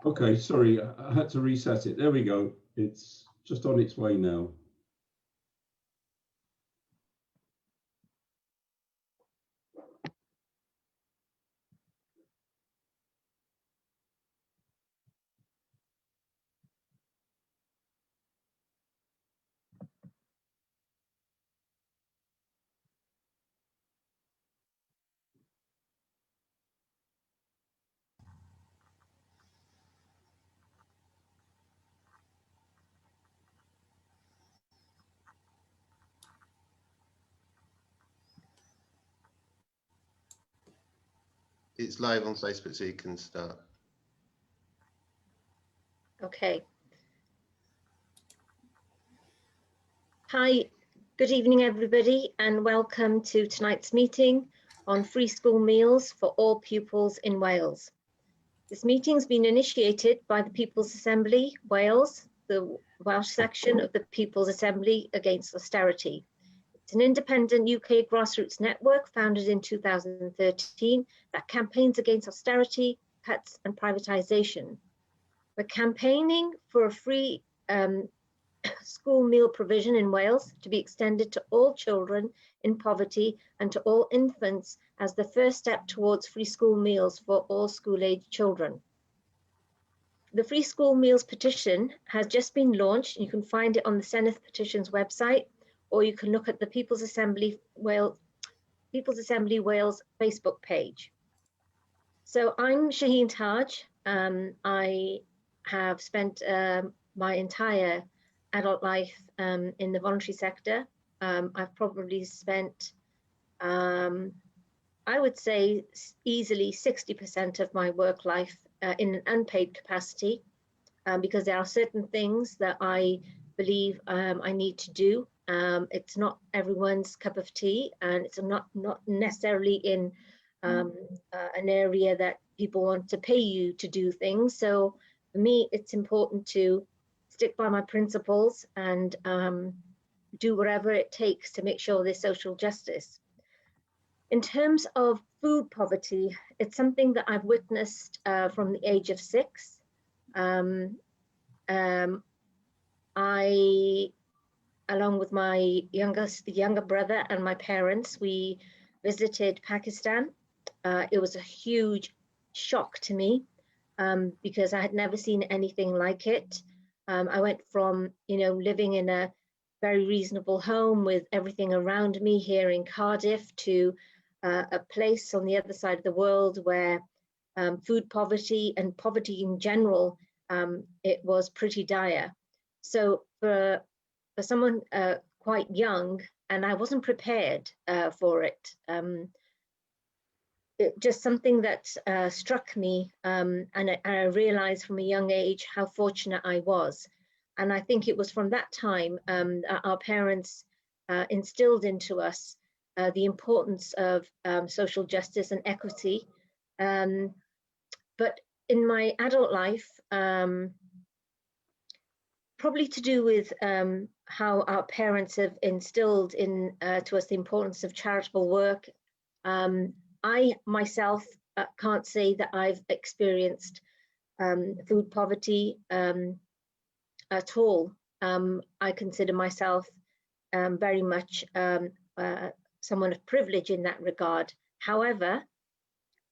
Okay, sorry, I had to reset it. There we go. It's just on its way now. It's live on Facebook, so you can start. Okay. Hi, good evening, everybody, and welcome to tonight's meeting on free school meals for all pupils in Wales. This meeting's been initiated by the People's Assembly Wales, the Welsh section of the People's Assembly Against Austerity. It's an independent UK grassroots network founded in 2013 that campaigns against austerity, cuts and privatisation. We're campaigning for a free school meal provision in Wales to be extended to all children in poverty and to all infants as the first step towards free school meals for all school-age children. The Free School Meals petition has just been launched. You can find it on the Senedd Petitions website, or you can look at the People's Assembly Wales Facebook page. So I'm Shahien Taj. I have spent my entire adult life in the voluntary sector. I've probably spent, I would say, easily 60% of my work life in an unpaid capacity, because there are certain things that I believe I need to do. It's not everyone's cup of tea, and it's not necessarily in an area that people want to pay you to do things. So for me, it's important to stick by my principles and do whatever it takes to make sure there's social justice. In terms of food poverty, it's something that I've witnessed from the age of 6. I, along with my younger brother and my parents, we visited Pakistan. It was a huge shock to me because I had never seen anything like it. I went from, living in a very reasonable home with everything around me here in Cardiff to a place on the other side of the world where food poverty and poverty in general, it was pretty dire. So for someone quite young, and I wasn't prepared for it, just something that struck me, and I realized from a young age how fortunate I was. And I think it was from that time our parents instilled into us the importance of social justice and equity. But in my adult life, probably to do with how our parents have instilled to us the importance of charitable work. I myself can't say that I've experienced food poverty at all. I consider myself very much someone of privilege in that regard. However,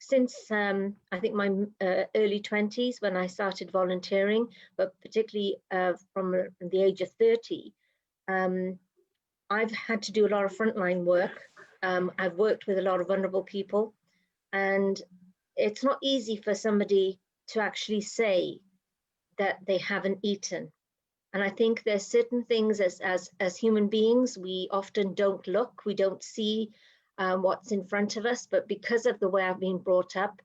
since I think my early 20s, when I started volunteering, but particularly from the age of 30, I've had to do a lot of frontline work. I've worked with a lot of vulnerable people, and it's not easy for somebody to actually say that they haven't eaten. And I think there's certain things as human beings, we often don't look, we don't see what's in front of us, but because of the way I've been brought up,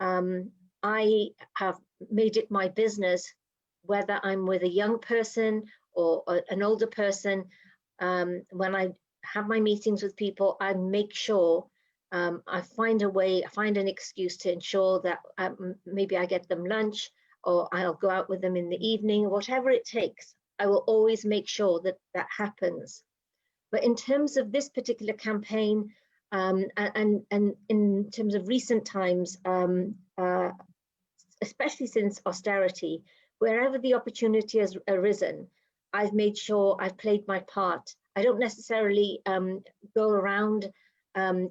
I have made it my business, whether I'm with a young person or an older person, when I have my meetings with people, I make sure I find a way, I find an excuse to ensure that maybe I get them lunch, or I'll go out with them in the evening, whatever it takes. I will always make sure that that happens. But in terms of this particular campaign, and in terms of recent times, especially since austerity, wherever the opportunity has arisen, I've made sure I've played my part. I don't necessarily go around, having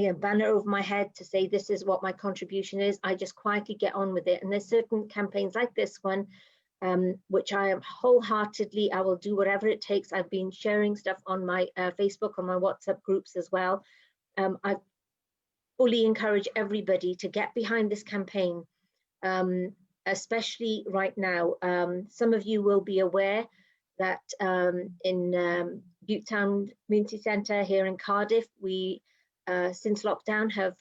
a banner over my head to say this is what my contribution is. I just quietly get on with it. And there's certain campaigns like this one, which I am wholeheartedly, I will do whatever it takes. I've been sharing stuff on my Facebook, on my WhatsApp groups as well. I fully encourage everybody to get behind this campaign, especially right now. Some of you will be aware that in Butetown Community Centre here in Cardiff, we, since lockdown, have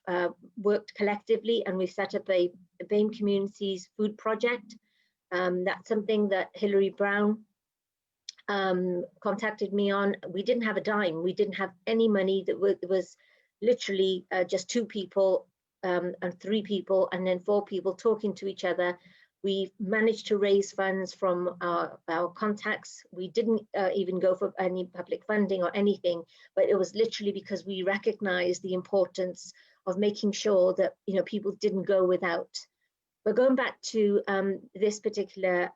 worked collectively, and we've set up a BAME Communities Food Project. That's something that Hilary Brown contacted me on. We didn't have a dime. We didn't have any money. That was literally just 2 people and 3 people and then 4 people talking to each other. We managed to raise funds from our contacts. We didn't even go for any public funding or anything, but it was literally because we recognized the importance of making sure that people didn't go without. But going back to this particular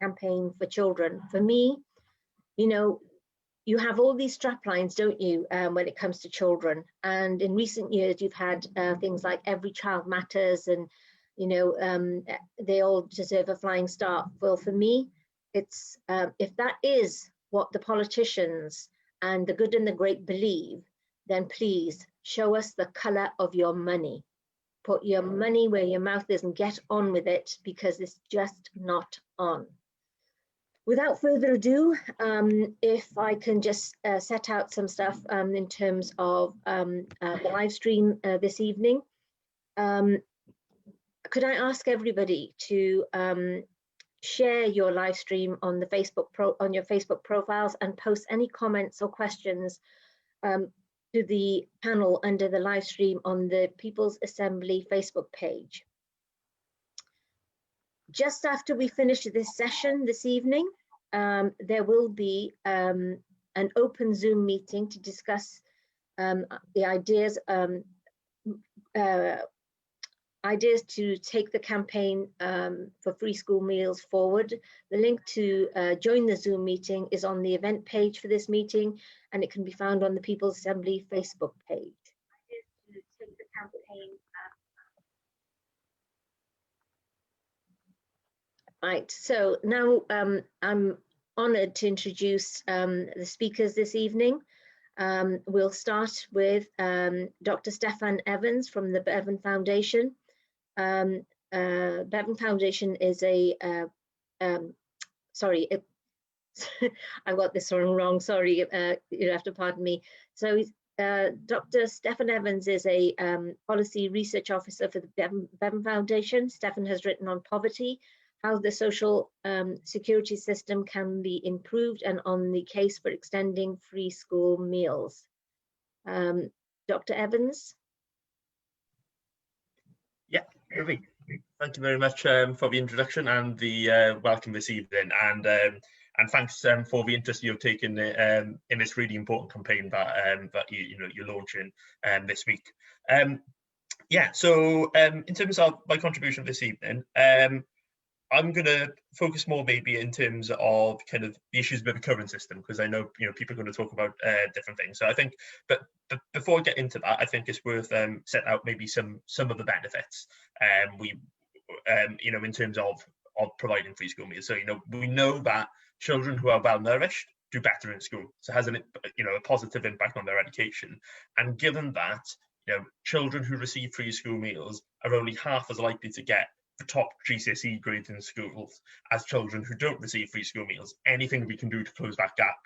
campaign for children, for me, you have all these straplines, don't you, when it comes to children? And in recent years, you've had things like Every Child Matters and, they all deserve a flying star. Well, for me, it's if that is what the politicians and the good and the great believe, then please show us the colour of your money. Put your money where your mouth is and get on with it, because it's just not on. Without further ado, if I can just set out some stuff in terms of the live stream this evening. Could I ask everybody to share your live stream on the on your Facebook profiles and post any comments or questions to the panel under the live stream on the People's Assembly Facebook page. Just after we finish this session this evening, there will be an open Zoom meeting to discuss the ideas to take the campaign for free school meals forward. The link to join the Zoom meeting is on the event page for this meeting, and it can be found on the People's Assembly Facebook page. To take the campaign. Right, so now I'm honoured to introduce the speakers this evening. We'll start with Dr. Steffan Evans from the Bevan Foundation. Bevan Foundation is a, sorry, I got this one wrong, sorry, you have to pardon me. So Dr. Steffan Evans is a policy research officer for the Bevan Foundation. Steffan has written on poverty, how the social security system can be improved, and on the case for extending free school meals. Dr. Evans? Yeah, perfect. Thank you very much for the introduction and the welcome this evening, and thanks for the interest you've taken in this really important campaign that you're launching this week. Yeah, so in terms of my contribution this evening, I'm going to focus more maybe in terms of kind of the issues with the current system, because I know people are going to talk about different things. So I think, but before I get into that, I think it's worth setting out maybe some of the benefits in terms of providing free school meals. So we know that children who are well nourished do better in school, so it has a positive impact on their education. And given that children who receive free school meals are only half as likely to get the top GCSE grades in schools as children who don't receive free school meals, anything we can do to close that gap,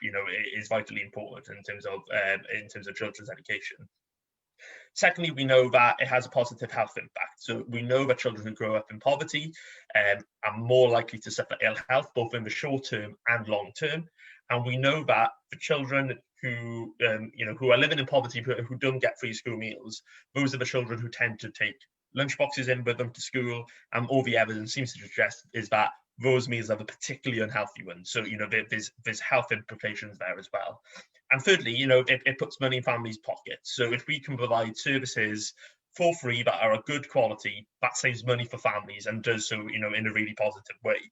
is vitally important in terms of children's education. Secondly, we know that it has a positive health impact. So we know that children who grow up in poverty are more likely to suffer ill health, both in the short term and long term. And we know that for children who are living in poverty but who don't get free school meals, those are the children who tend to take lunchboxes in with them to school, and all the evidence seems to suggest is that those meals are the particularly unhealthy ones. So there's health implications there as well. And thirdly, it puts money in families' pockets. So if we can provide services for free, that are of good quality, that saves money for families and does so, in a really positive way.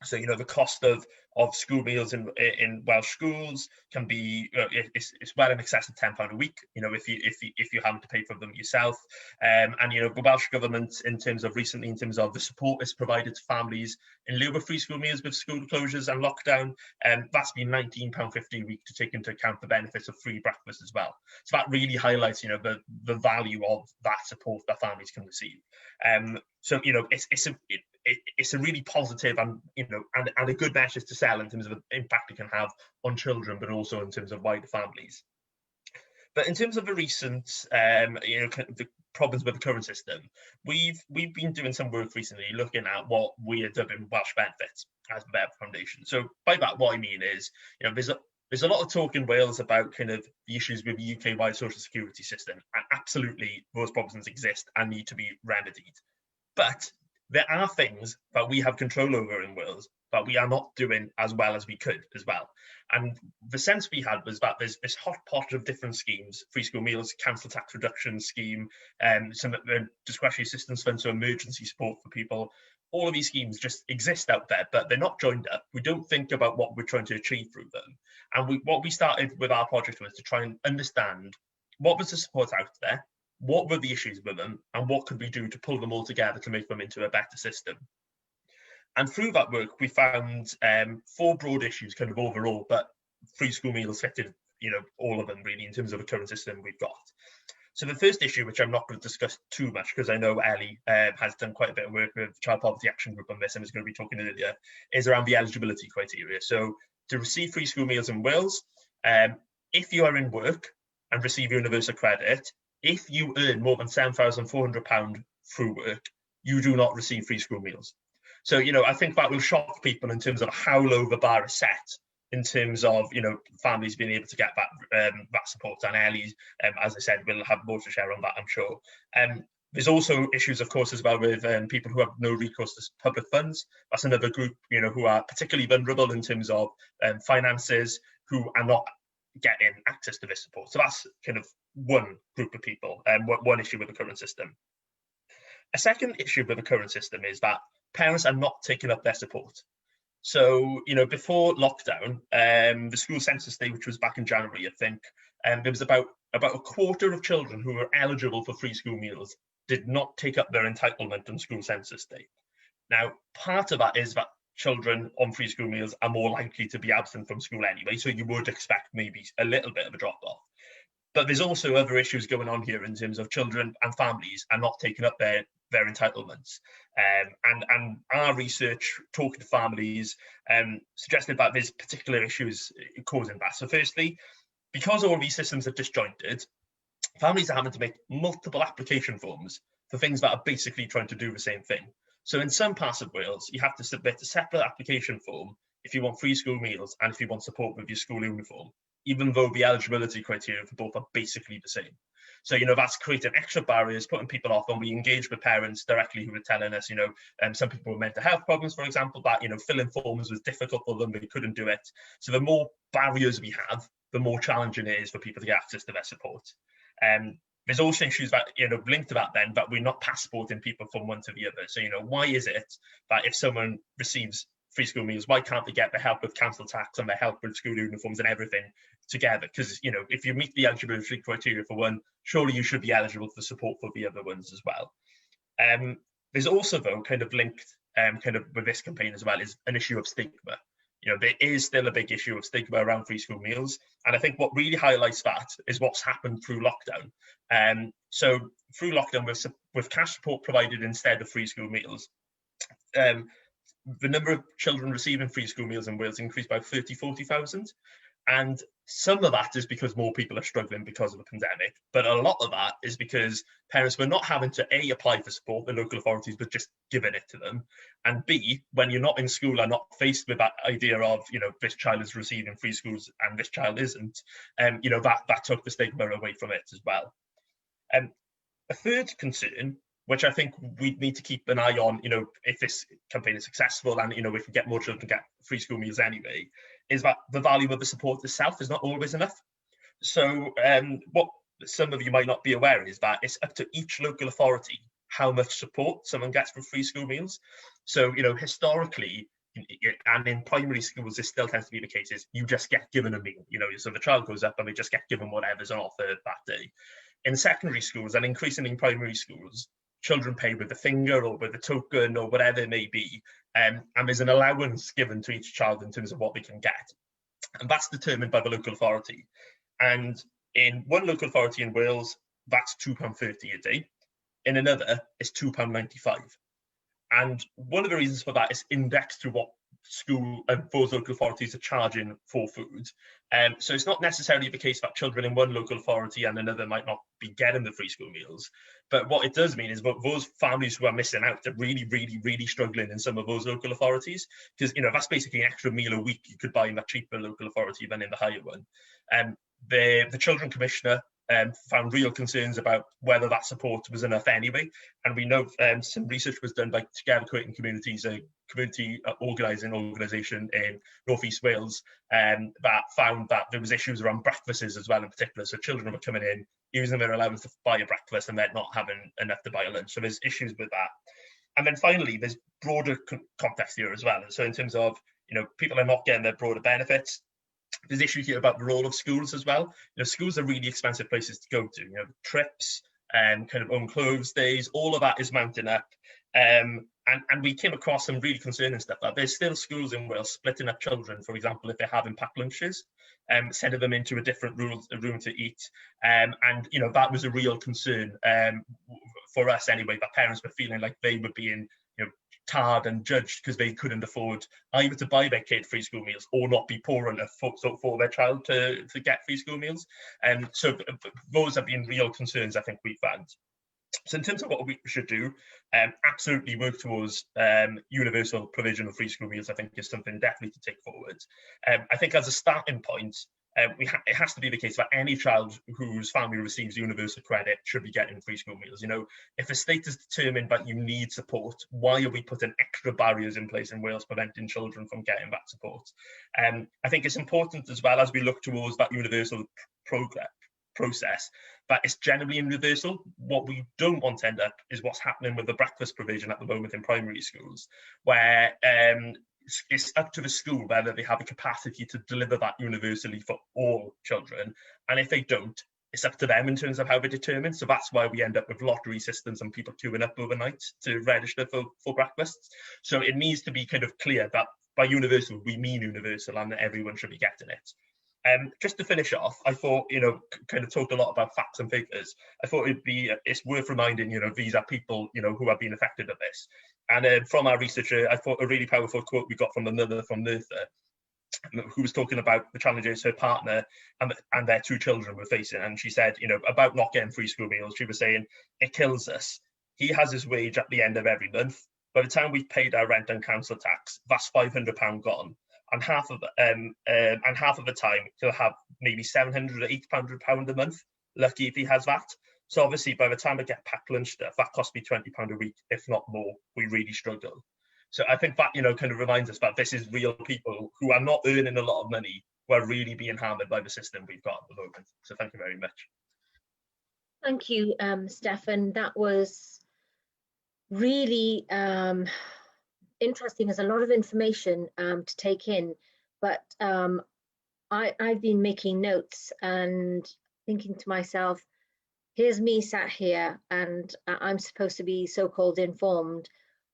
So, the cost of school meals in Welsh schools can be it's well in excess of £10 a week. If you're having to pay for them yourself, and the Welsh government, in terms of the support it's provided to families in lieu of free school meals with school closures and lockdown, that's been £19.50 a week to take into account the benefits of free breakfast as well. So that really highlights the value of that support that families can receive. So it's a really positive and a good message to sell in terms of the impact it can have on children, but also in terms of wider families. But in terms of the recent, the problems with the current system, we've been doing some work recently looking at what we are dubbing Welsh benefits as the Bevan Foundation. So by that, what I mean is, there's a lot of talk in Wales about kind of the issues with the UK-wide social security system, and absolutely those problems exist and need to be remedied. But there are things that we have control over in Wales that we are not doing as well as we could as well. And the sense we had was that there's this hot pot of different schemes: free school meals, council tax reduction scheme, some discretionary assistance funds, so emergency support for people. All of these schemes just exist out there, but they're not joined up. We don't think about what we're trying to achieve through them. And what we started with our project was to try and understand what was the support out there, what were the issues with them, and what could we do to pull them all together to make them into a better system. And through that work, we found 4 broad issues kind of overall, but free school meals fitted, all of them really in terms of the current system we've got. So the first issue, which I'm not going to discuss too much because I know Ellie has done quite a bit of work with Child Poverty Action Group on this and is going to be talking earlier, is around the eligibility criteria. So to receive free school meals in Wales, if you are in work and receive universal credit, if you earn more than £7,400 through work, you do not receive free school meals. So, I think that will shock people in terms of how low the bar is set in terms of, families being able to get that support. And Ellie, as I said, will have more to share on that, I'm sure. There's also issues, of course, as well with people who have no recourse to public funds. That's another group, who are particularly vulnerable in terms of finances, who are not getting access to this support. So that's kind of one group of people, one issue with the current system. A second issue with the current system is that parents are not taking up their support. So, before lockdown, the school census day, which was back in January, I think, there was about a quarter of children who were eligible for free school meals did not take up their entitlement on school census day. Now, part of that is that children on free school meals are more likely to be absent from school anyway, so you would expect maybe a little bit of a drop-off. But there's also other issues going on here in terms of children and families are not taking up their entitlements. And our research, talking to families, suggested that there's particular issues causing that. So firstly, because all these systems are disjointed, families are having to make multiple application forms for things that are basically trying to do the same thing. So in some parts of Wales, you have to submit a separate application form if you want free school meals and if you want support with your school uniform, even though the eligibility criteria for both are basically the same. So, that's creating extra barriers, putting people off, and we engage with parents directly who are telling us, some people with mental health problems, for example, that, filling forms was difficult for them, they couldn't do it. So the more barriers we have, the more challenging it is for people to get access to their support. There's also issues that, linked to that then, that we're not passporting people from one to the other. So, why is it that if someone receives free school meals, why can't they get the help with council tax and the help with school uniforms and everything together? Because, if you meet the eligibility criteria for one, surely you should be eligible for support for the other ones as well. There's also, though, kind of linked with this campaign as well, is an issue of stigma. There is still a big issue of stigma around free school meals. And I think what really highlights that is what's happened through lockdown. So through lockdown, with cash support provided instead of free school meals, the number of children receiving free school meals in Wales increased by 40,000. And some of that is because more people are struggling because of the pandemic. But a lot of that is because parents were not having to A, apply for support, the local authorities were just giving it to them. And B, when you're not in school and not faced with that idea of, this child is receiving free schools and this child isn't, that took the stigma away from it as well. A third concern, which I think we need to keep an eye on, if this campaign is successful and, if we get more children to get free school meals anyway, is that the value of the support itself is not always enough. So what that some of you might not be aware is that it's up to each local authority how much support someone gets for free school meals. So, you know, historically, and in primary schools, this still tends to be the case, is you just get given a meal, you know, so the child goes up and they just get given whatever's on offer that day. In secondary schools, and increasingly in primary schools, children pay with a finger or with a token or whatever it may be, and there's an allowance given to each child in terms of what they can get. And that's determined by the local authority. And in one local authority in Wales, that's £2.30 a day. In another, it's £2.95. And one of the reasons for that is indexed to what school and those local authorities are charging for food. So it's not necessarily the case that children in one local authority and another might not be getting the free school meals. But what it does mean is that those families who are missing out are really, really, really struggling in some of those local authorities, because, you know, that's basically an extra meal a week you could buy in that cheaper local authority than in the higher one. The Children Commissioner found real concerns about whether that support was enough anyway. And we know some research was done by Together Creating Communities, a community organisation in North East Wales, that found that there was issues around breakfasts as well in particular. So children were coming in, using their allowance to buy a breakfast and then not having enough to buy a lunch. So there's issues with that. And then finally, there's broader context here as well. So in terms of, you know, people are not getting their broader benefits. There's issues here about the role of schools as well. You know, schools are really expensive places to go to. You know, trips and kind of own clothes days, all of that is mounting up. And we came across some really concerning stuff. That there's still schools in Wales splitting up children, for example, if they're having packed lunches, sending them into a different room to eat. And, you know, that was a real concern for us anyway, that parents were feeling like they were being, you know, tarred and judged because they couldn't afford either to buy their kid free school meals or not be poor enough for their child to get free school meals. And so those have been real concerns I think we found. So in terms of what we should do, absolutely work towards universal provision of free school meals, I think is something definitely to take forward. I think as a starting point, it has to be the case that any child whose family receives universal credit should be getting free school meals. You know, if the state is determined that you need support, why are we putting extra barriers in place in Wales preventing children from getting that support? I think it's important as well, as we look towards that universal process, that it's generally universal. What we don't want to end up is what's happening with the breakfast provision at the moment in primary schools, where it's up to the school whether they have a capacity to deliver that universally for all children, and if they don't, it's up to them in terms of how they determine. So that's why we end up with lottery systems and people queuing up overnight to register for breakfasts. So it needs to be kind of clear that by universal we mean universal and that everyone should be getting it. Just to finish off, I thought, you know, kind of talked a lot about facts and figures. I thought it's worth reminding, you know, these are people, you know, who have been affected of this. And from our researcher, I thought a really powerful quote we got from the mother from Merthyr, who was talking about the challenges her partner and their two children were facing. And she said, you know, about not getting free school meals, she was saying, it kills us. He has his wage at the end of every month. By the time we've paid our rent and council tax, that's £500 gone. And half of the time he'll have maybe £700 or £800 a month, lucky if he has that. So obviously by the time I get packed lunch stuff, that costs me £20 a week, if not more. We really struggle. So I think that, you know, kind of reminds us that this is real people who are not earning a lot of money, who are really being hammered by the system we've got at the moment. So thank you very much. Thank you, Steffan. That was really interesting. There's a lot of information to take in, but I've been making notes and thinking to myself, here's me sat here and I'm supposed to be so-called informed,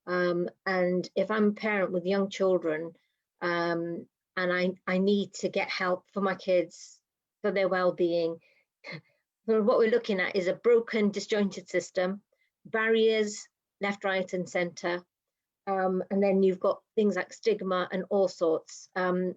and if I'm a parent with young children and I need to get help for my kids, for their well-being, what we're looking at is a broken, disjointed system, barriers left, right and centre. And then you've got things like stigma and all sorts. You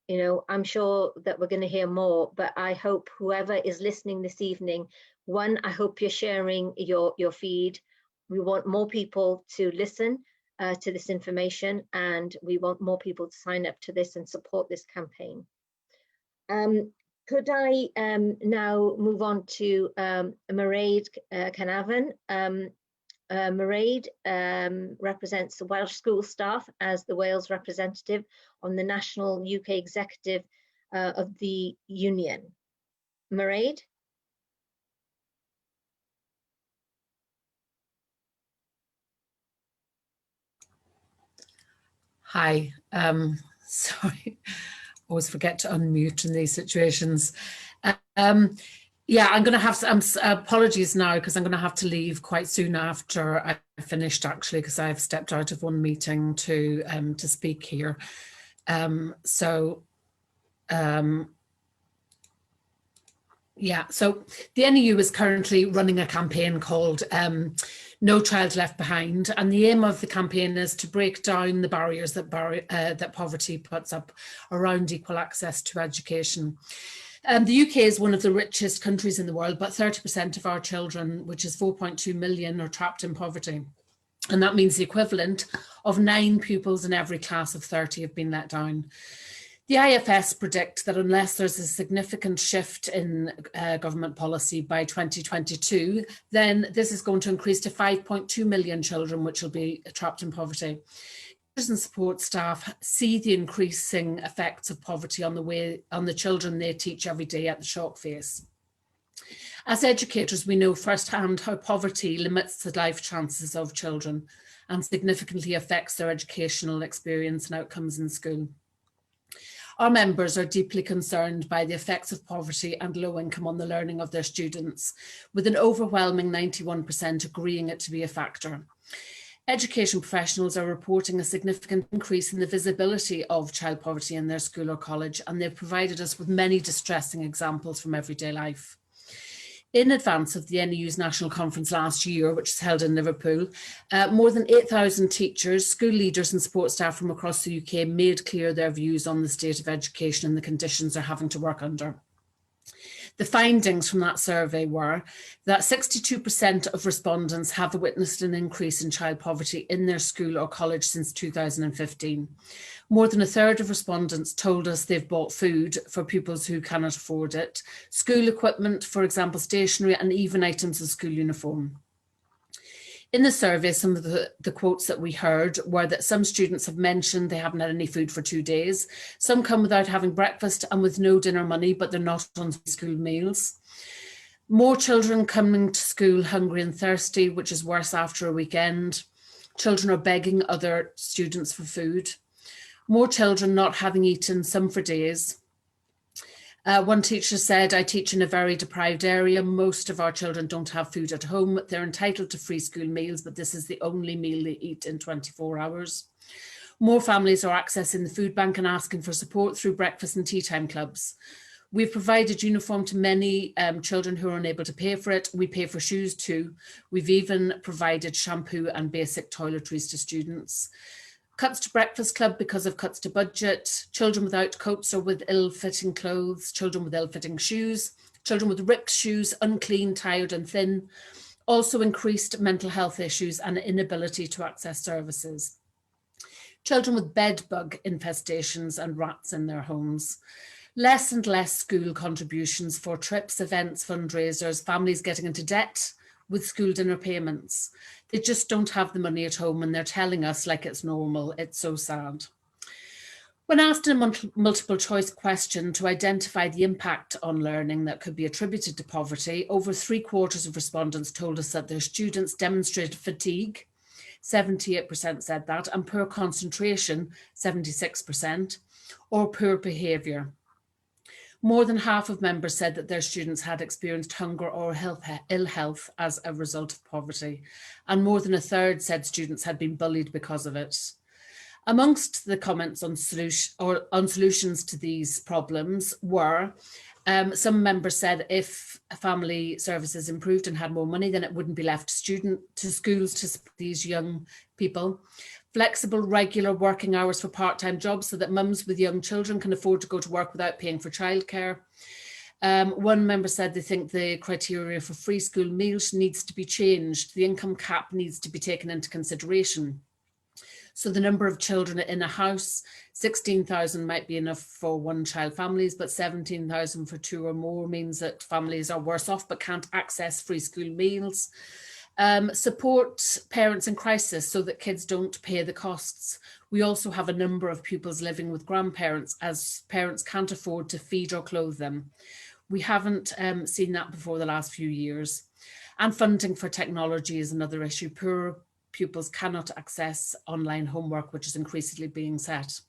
know, I'm sure that we're going to hear more, but I hope whoever is listening this evening, one, I hope you're sharing your feed. We want more people to listen to this information, and we want more people to sign up to this and support this campaign. Could I now move on to Mairead Canavan? Mairead represents the Welsh school staff as the Wales representative on the National UK Executive of the Union. Mairead? Hi. Sorry, always forget to unmute in these situations. Yeah, I'm going to have some apologies now because I'm going to have to leave quite soon after I finished, actually, because I've stepped out of one meeting to speak here. Yeah, so the NEU is currently running a campaign called No Child Left Behind, and the aim of the campaign is to break down the barriers that poverty puts up around equal access to education. The UK is one of the richest countries in the world, but 30% of our children, which is 4.2 million, are trapped in poverty. And that means the equivalent of 9 pupils in every class of 30 have been let down. The IFS predict that unless there's a significant shift in government policy by 2022, then this is going to increase to 5.2 million children, which will be trapped in poverty. And support staff see the increasing effects of poverty on the children they teach every day at the shock face. As educators, we know firsthand how poverty limits the life chances of children and significantly affects their educational experience and outcomes in school. Our members are deeply concerned by the effects of poverty and low income on the learning of their students, with an overwhelming 91% agreeing it to be a factor. Education professionals are reporting a significant increase in the visibility of child poverty in their school or college, and they've provided us with many distressing examples from everyday life. In advance of the NEU's national conference last year, which was held in Liverpool, more than 8,000 teachers, school leaders and support staff from across the UK made clear their views on the state of education and the conditions they're having to work under. The findings from that survey were that 62% of respondents have witnessed an increase in child poverty in their school or college since 2015. More than a third of respondents told us they've bought food for pupils who cannot afford it, school equipment, for example, stationery, and even items of school uniform. In the survey, some of the quotes that we heard were that some students have mentioned they haven't had any food for 2 days. Some come without having breakfast and with no dinner money, but they're not on school meals. More children coming to school hungry and thirsty, which is worse after a weekend. Children are begging other students for food. More children not having eaten, some for days. One teacher said, I teach in a very deprived area. Most of our children don't have food at home. They're entitled to free school meals, but this is the only meal they eat in 24 hours. More families are accessing the food bank and asking for support through breakfast and tea time clubs. We've provided uniform to many children who are unable to pay for it. We pay for shoes too. We've even provided shampoo and basic toiletries to students. Cuts to breakfast club because of cuts to budget, children without coats or with ill-fitting clothes, children with ill-fitting shoes, children with ripped shoes, unclean, tired and thin. Also increased mental health issues and inability to access services. Children with bed bug infestations and rats in their homes. Less and less school contributions for trips, events, fundraisers, families getting into debt with school dinner payments. They just don't have the money at home and they're telling us like it's normal. It's so sad. When asked a multiple choice question to identify the impact on learning that could be attributed to poverty, over 3/4 of respondents told us that their students demonstrated fatigue, 78% said that, and poor concentration, 76%, or poor behaviour. More than half of members said that their students had experienced hunger or ill health as a result of poverty, and more than a third said students had been bullied because of it. Amongst the comments on solutions to these problems were, some members said if family services improved and had more money, then it wouldn't be left to schools to support these young people. Flexible, regular working hours for part-time jobs so that mums with young children can afford to go to work without paying for childcare. One member said they think the criteria for free school meals needs to be changed. The income cap needs to be taken into consideration. So the number of children in a house, 16,000 might be enough for one-child families, but 17,000 for 2 or more means that families are worse off but can't access free school meals. Support parents in crisis so that kids don't pay the costs. We also have a number of pupils living with grandparents as parents can't afford to feed or clothe them. We haven't seen that before the last few years. And funding for technology is another issue. Poor pupils cannot access online homework, which is increasingly being set.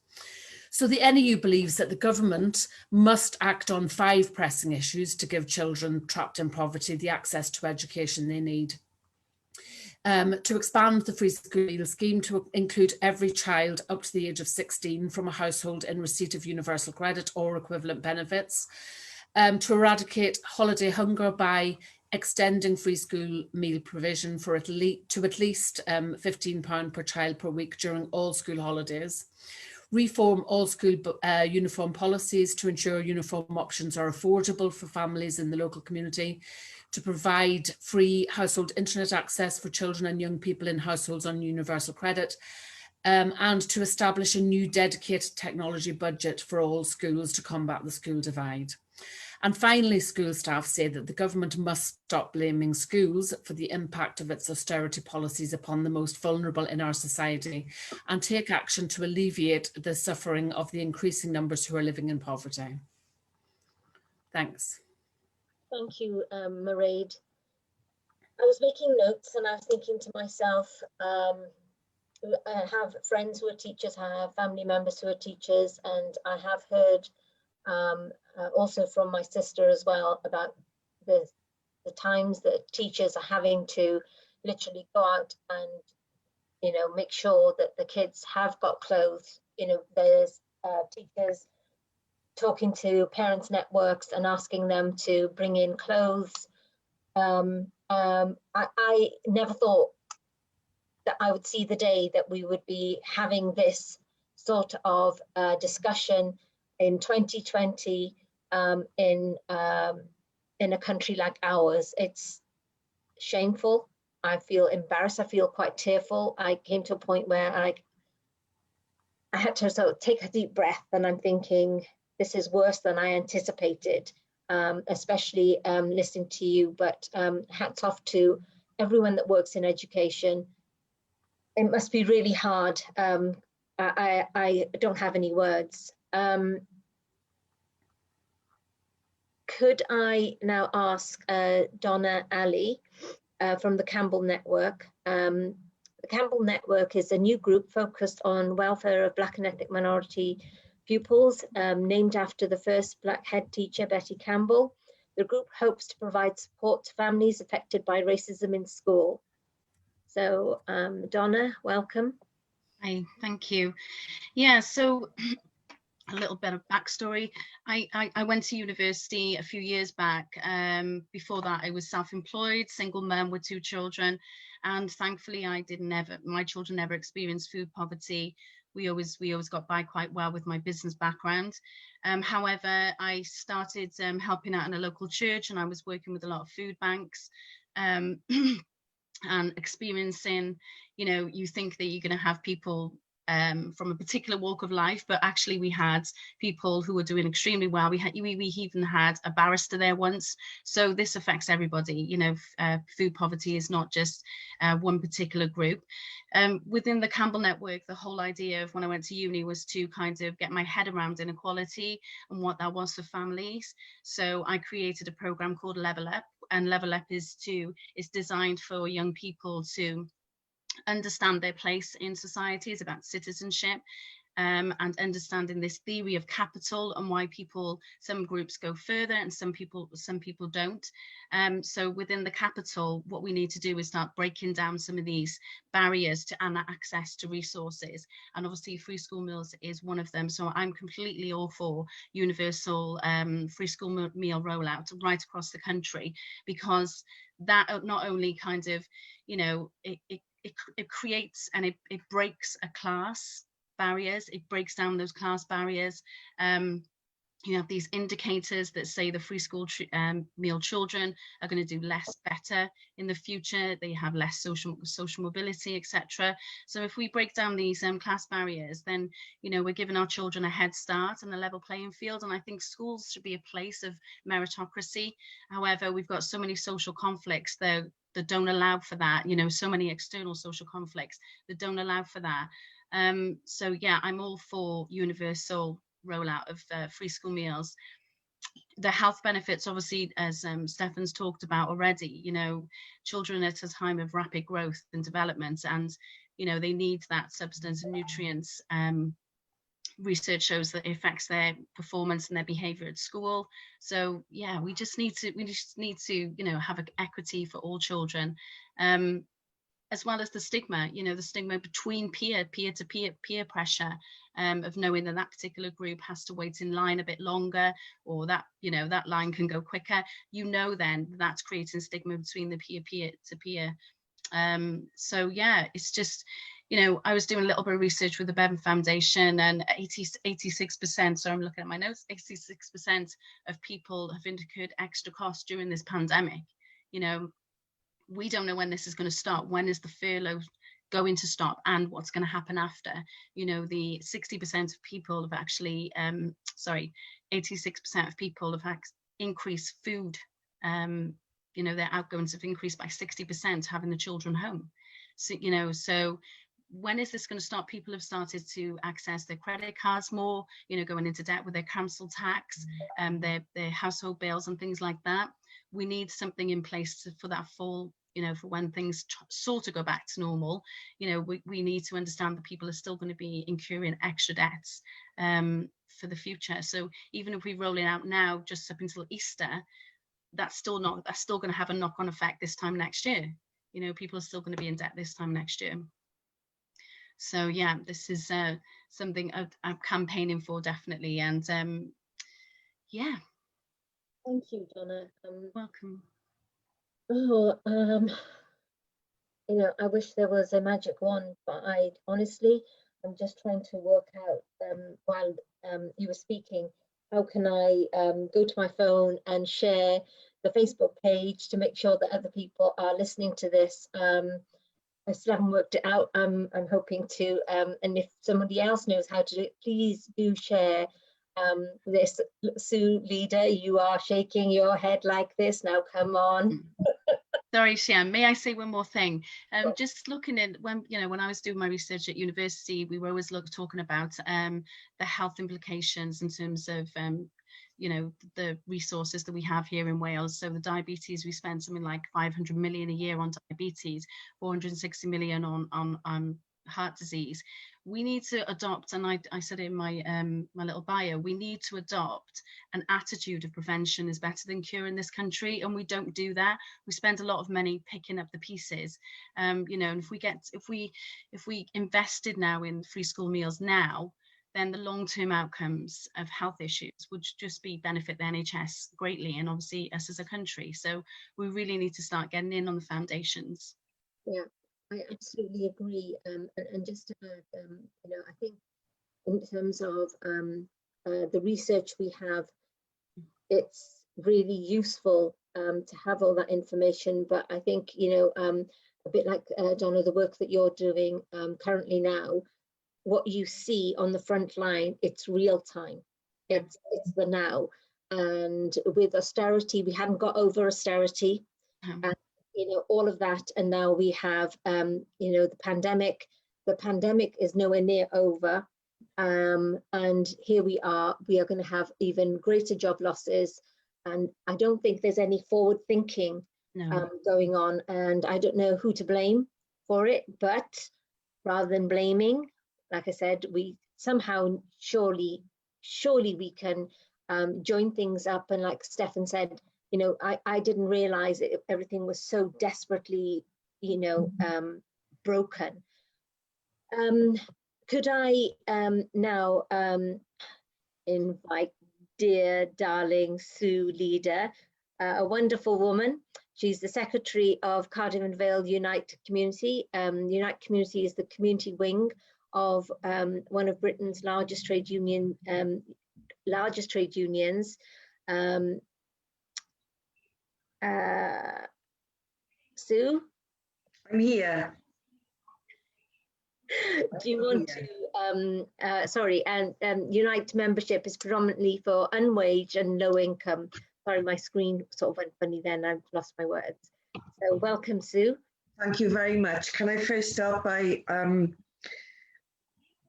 So the NEU believes that the government must act on 5 pressing issues to give children trapped in poverty the access to education they need. To expand the free school meal scheme to include every child up to the age of 16 from a household in receipt of universal credit or equivalent benefits. To eradicate holiday hunger by extending free school meal provision for at least £15 per child per week during all school holidays. Reform all school uniform policies to ensure uniform options are affordable for families in the local community, to provide free household internet access for children and young people in households on universal credit, and to establish a new dedicated technology budget for all schools to combat the school divide. And finally, school staff say that the government must stop blaming schools for the impact of its austerity policies upon the most vulnerable in our society and take action to alleviate the suffering of the increasing numbers who are living in poverty. Thanks. Thank you, Mairead. I was making notes and I was thinking to myself, I have friends who are teachers, I have family members who are teachers, and I have heard also from my sister as well about the times that teachers are having to literally go out and, you know, make sure that the kids have got clothes. You know, there's teachers talking to parents networks and asking them to bring in clothes. I never thought that I would see the day that we would be having this sort of discussion in 2020 in a country like ours. It's shameful. I feel embarrassed. I feel quite tearful. I came to a point where I had to sort of take a deep breath, and I'm thinking, this is worse than I anticipated, especially listening to you, but hats off to everyone that works in education. It must be really hard. I don't have any words. Could I now ask Donna, Ellie from the Campbell Network? The Campbell Network is a new group focused on welfare of Black and ethnic minority pupils, named after the first Black head teacher, Betty Campbell. The group hopes to provide support to families affected by racism in school. So Donna, welcome. Hi, thank you. Yeah, so a little bit of backstory. I went to university a few years back. Before that, I was self-employed, single mum with 2 children, and thankfully my children never experienced food poverty. We always got by quite well with my business background. However, I started helping out in a local church, and I was working with a lot of food banks and experiencing, you know, you think that you're going to have people from a particular walk of life, but actually we had people who were doing extremely well. We even had a barrister there once. So this affects everybody. You know, food poverty is not just one particular group. Within the Campbell Network, the whole idea of when I went to uni was to kind of get my head around inequality and what that was for families. So I created a program called Level Up, and Level Up is designed for young people to understand their place in society. It's about citizenship, and understanding this theory of capital and why some groups go further and some people don't. So within the capital, what we need to do is start breaking down some of these barriers to access to resources, and obviously free school meals is one of them. So I'm completely all for universal free school meal rollout right across the country, because that not only kind of, you know, it creates and it breaks a class barriers. It breaks down those class barriers. You have these indicators that say the free school meal children are going to do better in the future. They have less social mobility, etc. So if we break down these class barriers, then, you know, we're giving our children a head start and a level playing field. And I think schools should be a place of meritocracy. However, we've got so many social conflicts that don't allow for that. You know, so many external social conflicts that don't allow for that. So yeah, I'm all for universal rollout of free school meals. the health benefits, obviously, as Steffan's talked about already, you know, children at a time of rapid growth and development, and, you know, they need that substance and nutrients. Research shows that it affects their performance and their behavior at school. So yeah, we just need to, you know, have equity for all children, as well as the stigma, you know, the stigma between peer to peer pressure, of knowing that that particular group has to wait in line a bit longer, or that, you know, that line can go quicker. You know, then that's creating stigma between the peer to peer. So yeah, it's just, you know, I was doing a little bit of research with the Bevan Foundation, and 86%, so I'm looking at my notes, 86% of people have incurred extra costs during this pandemic. You know, we don't know when this is going to start. When is the furlough going to stop, and what's going to happen after? You know, the 60% of people have actually, 86% of people have increased food. You know, their outgoings have increased by 60%, having the children home. So, you know, so when is this going to start? People have started to access their credit cards more, you know, going into debt with their council tax, their household bills and things like that. We need something in place for that full, you know, for when things sort of go back to normal. You know, we need to understand that people are still going to be incurring extra debts for the future. So even if we roll it out now, just up until Easter, that's still going to have a knock-on effect this time next year. You know, people are still going to be in debt this time next year. So yeah, this is something I'm campaigning for, definitely. And yeah. Thank you, Donna. Welcome. Oh, you know, I wish there was a magic wand, but I'm just trying to work out while you were speaking, how can I go to my phone and share the Facebook page to make sure that other people are listening to this. I still haven't worked it out. I'm hoping to, and if somebody else knows how to do it, please do share this. Sue, leader, you are shaking your head like this. Now, come on. Sorry, Shahien, may I say one more thing? Just looking at when I was doing my research at university, we were always talking about the health implications in terms of you know, the resources that we have here in Wales. So the diabetes, we spend something like 500 million a year on diabetes, 460 million on heart disease. We need to adopt, and I said in my my little bio, we need to adopt an attitude of prevention is better than cure in this country, and we don't do that. We spend a lot of money picking up the pieces, you know. And if we invested now in free school meals now, then the long-term outcomes of health issues would just benefit the NHS greatly, and obviously us as a country. So we really need to start getting in on the foundations. Yeah, I absolutely agree. And just to add, you know, I think in terms of the research we have, it's really useful to have all that information. But I think, you know, a bit like Donna, the work that you're doing currently now, what you see on the front line, it's real time. It's the now. And with austerity, we hadn't got over austerity. And, you know, all of that, and now we have you know, the pandemic is nowhere near over, and here we are going to have even greater job losses, and I don't think there's any forward thinking going on, and I don't know who to blame for it, but rather than blaming, like I said, we somehow surely we can join things up, and like Steffan said, you know, I didn't realize everything was so desperately, you know, broken. Could I now invite dear darling Sue Leader, a wonderful woman. She's the secretary of Cardiff and Vale Unite Community. Unite Community is the community wing of one of Britain's largest trade unions. Sue? I'm here. Do you want to, sorry, and Unite membership is predominantly for unwaged and low income. Sorry, my screen sort of went funny then, I've lost my words. So welcome, Sue. Thank you very much. Can I first start by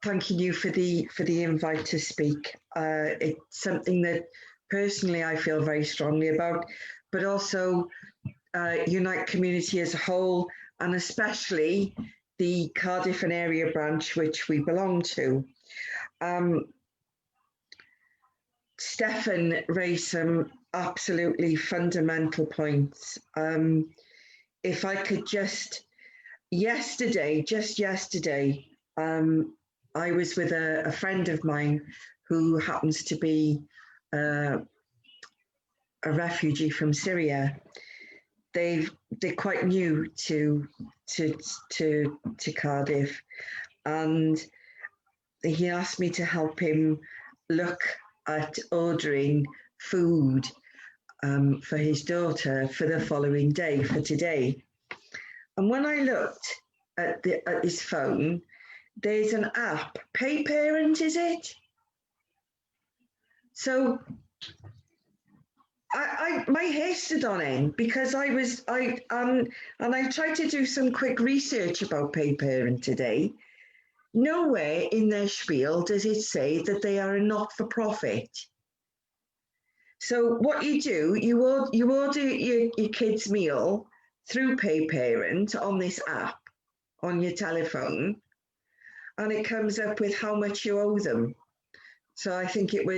thanking you for the invite to speak. It's something that personally I feel very strongly about, but also Unite Community as a whole, and especially the Cardiff and area branch which we belong to. Steffan raised some absolutely fundamental points. If I could just yesterday, I was with a friend of mine who happens to be a refugee from Syria. They're quite new to Cardiff, and he asked me to help him look at ordering food for his daughter for the following day, for today. And when I looked at his phone, there's an app, Pay Parent, is it? So my hair stood on end because I tried to do some quick research about Pay Parent today. Nowhere in their spiel does it say that they are a not-for-profit. So what you do, you order your kid's meal through Pay Parent on this app on your telephone, and it comes up with how much you owe them. So I think the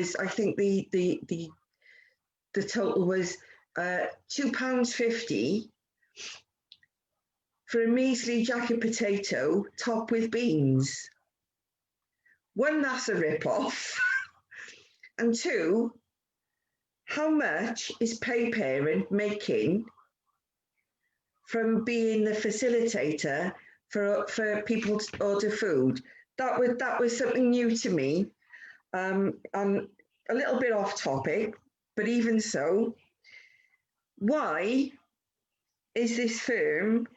total was £2.50 for a measly jacket potato topped with beans. One, that's a rip-off. And two, how much is Pay Parent making from being the facilitator for people to order food? That was something new to me. I'm a little bit off topic, but even so, why is this firm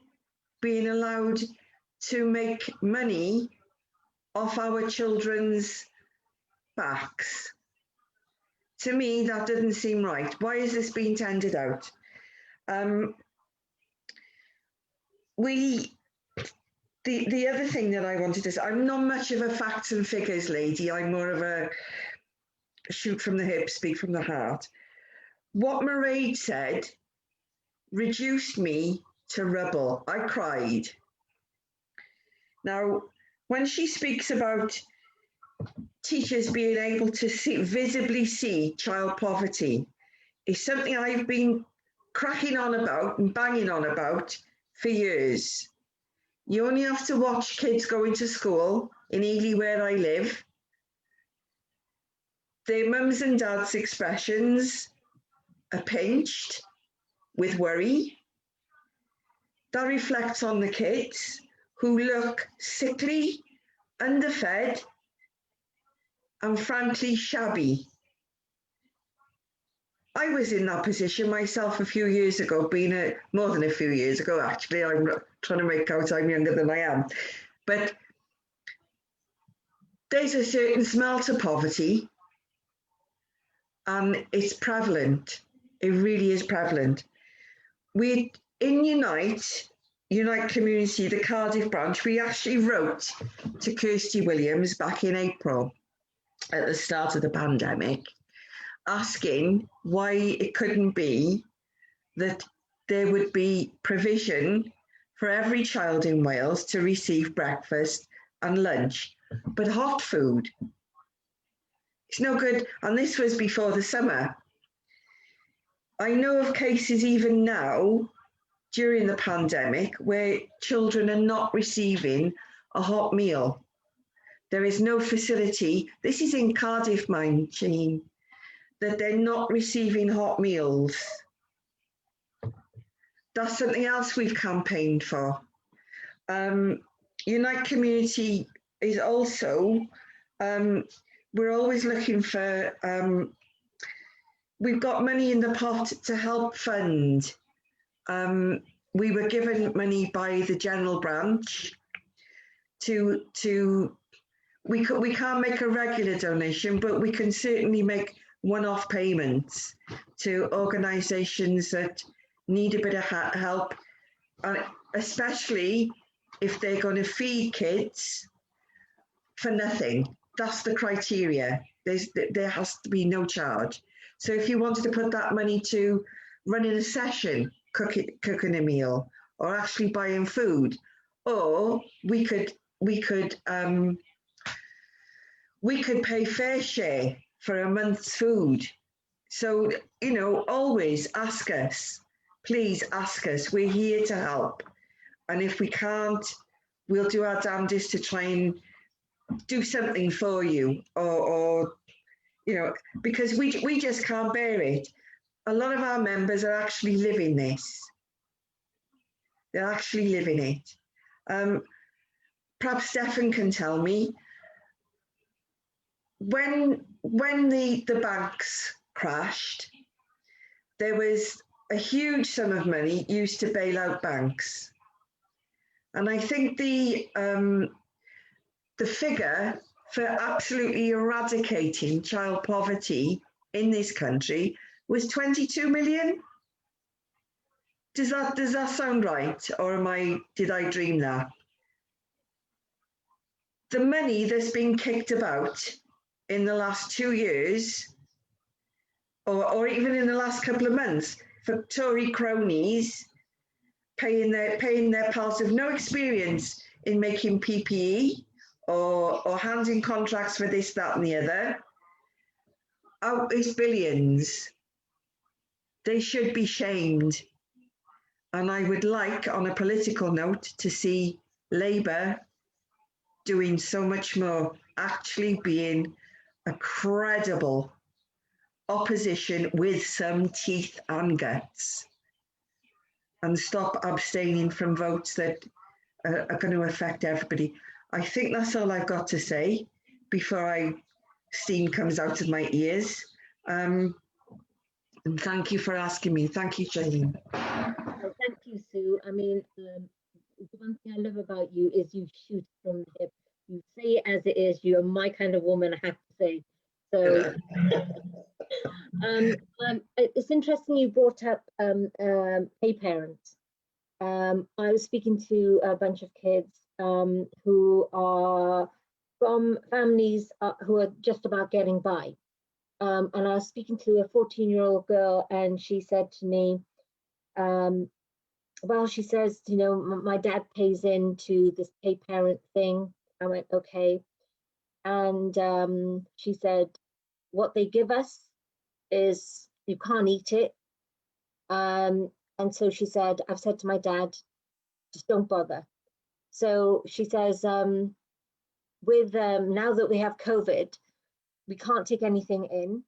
being allowed to make money off our children's backs? To me, that doesn't seem right. Why is this being tendered out? The other thing that I wanted to say, I'm not much of a facts and figures lady. I'm more of a shoot from the hip, speak from the heart. What Mairead said reduced me to rubble. I cried. Now, when she speaks about teachers being able to visibly see child poverty, is something I've been cracking on about and banging on about for years. You only have to watch kids going to school in Ely, where I live. Their mums and dads' expressions are pinched with worry. That reflects on the kids who look sickly, underfed, and frankly shabby. I was in that position myself a few years ago, more than a few years ago, actually. I'm trying to make out I'm younger than I am. But there's a certain smell to poverty, and it's prevalent. It really is prevalent. We, in Unite Community, the Cardiff branch, we actually wrote to Kirsty Williams back in April at the start of the pandemic, asking why it couldn't be that there would be provision for every child in Wales to receive breakfast and lunch, but hot food. It's no good, and this was before the summer. I know of cases even now during the pandemic where children are not receiving a hot meal. There is no facility. This is in Cardiff, mind, Shahien, that they're not receiving hot meals. That's something else we've campaigned for. Unite Community is also, we're always looking for, we've got money in the pot to help fund. We were given money by the general branch we can't make a regular donation, but we can certainly make one-off payments to organisations that need a bit of help, and especially if they're going to feed kids for nothing. That's the criteria. There has to be no charge. So if you wanted to put that money to running a session, cooking a meal, or actually buying food, or we could pay fair share for a month's food. So, you know, always ask us, please ask us. We're here to help. And if we can't, we'll do our damnedest to try and do something for you, or you know, because we just can't bear it. A lot of our members are actually living this. They're actually living it. Perhaps Steffan can tell me, when the banks crashed, there was a huge sum of money used to bail out banks. And I think the figure for absolutely eradicating child poverty in this country was 22 million. Does that sound right, or did I dream that? The money that's been kicked about in the last 2 years, or even in the last couple of months, for Tory cronies paying their pals with no experience in making PPE or handing contracts for this, that, and the other. Oh, it's billions. They should be shamed. And I would like, on a political note, to see Labour doing so much more, actually being a credible opposition with some teeth and guts, and stop abstaining from votes that are going to affect everybody. I think that's all I've got to say before steam comes out of my ears. And thank you for asking me. Thank you, Shahien. Well, thank you, Sue. I mean, the one thing I love about you is you shoot from the hip. You say it as it is. You're my kind of woman, I have to say. So it's interesting you brought up pay parents. I was speaking to a bunch of kids who are from families who are just about getting by. And I was speaking to a 14-year-old girl, and she said to me, well, she says, you know, my dad pays into this pay parent thing. I went, okay. And she said, what they give us is you can't eat it. And so she said, I've said to my dad, just don't bother. So she says, with now that we have COVID, we can't take anything in.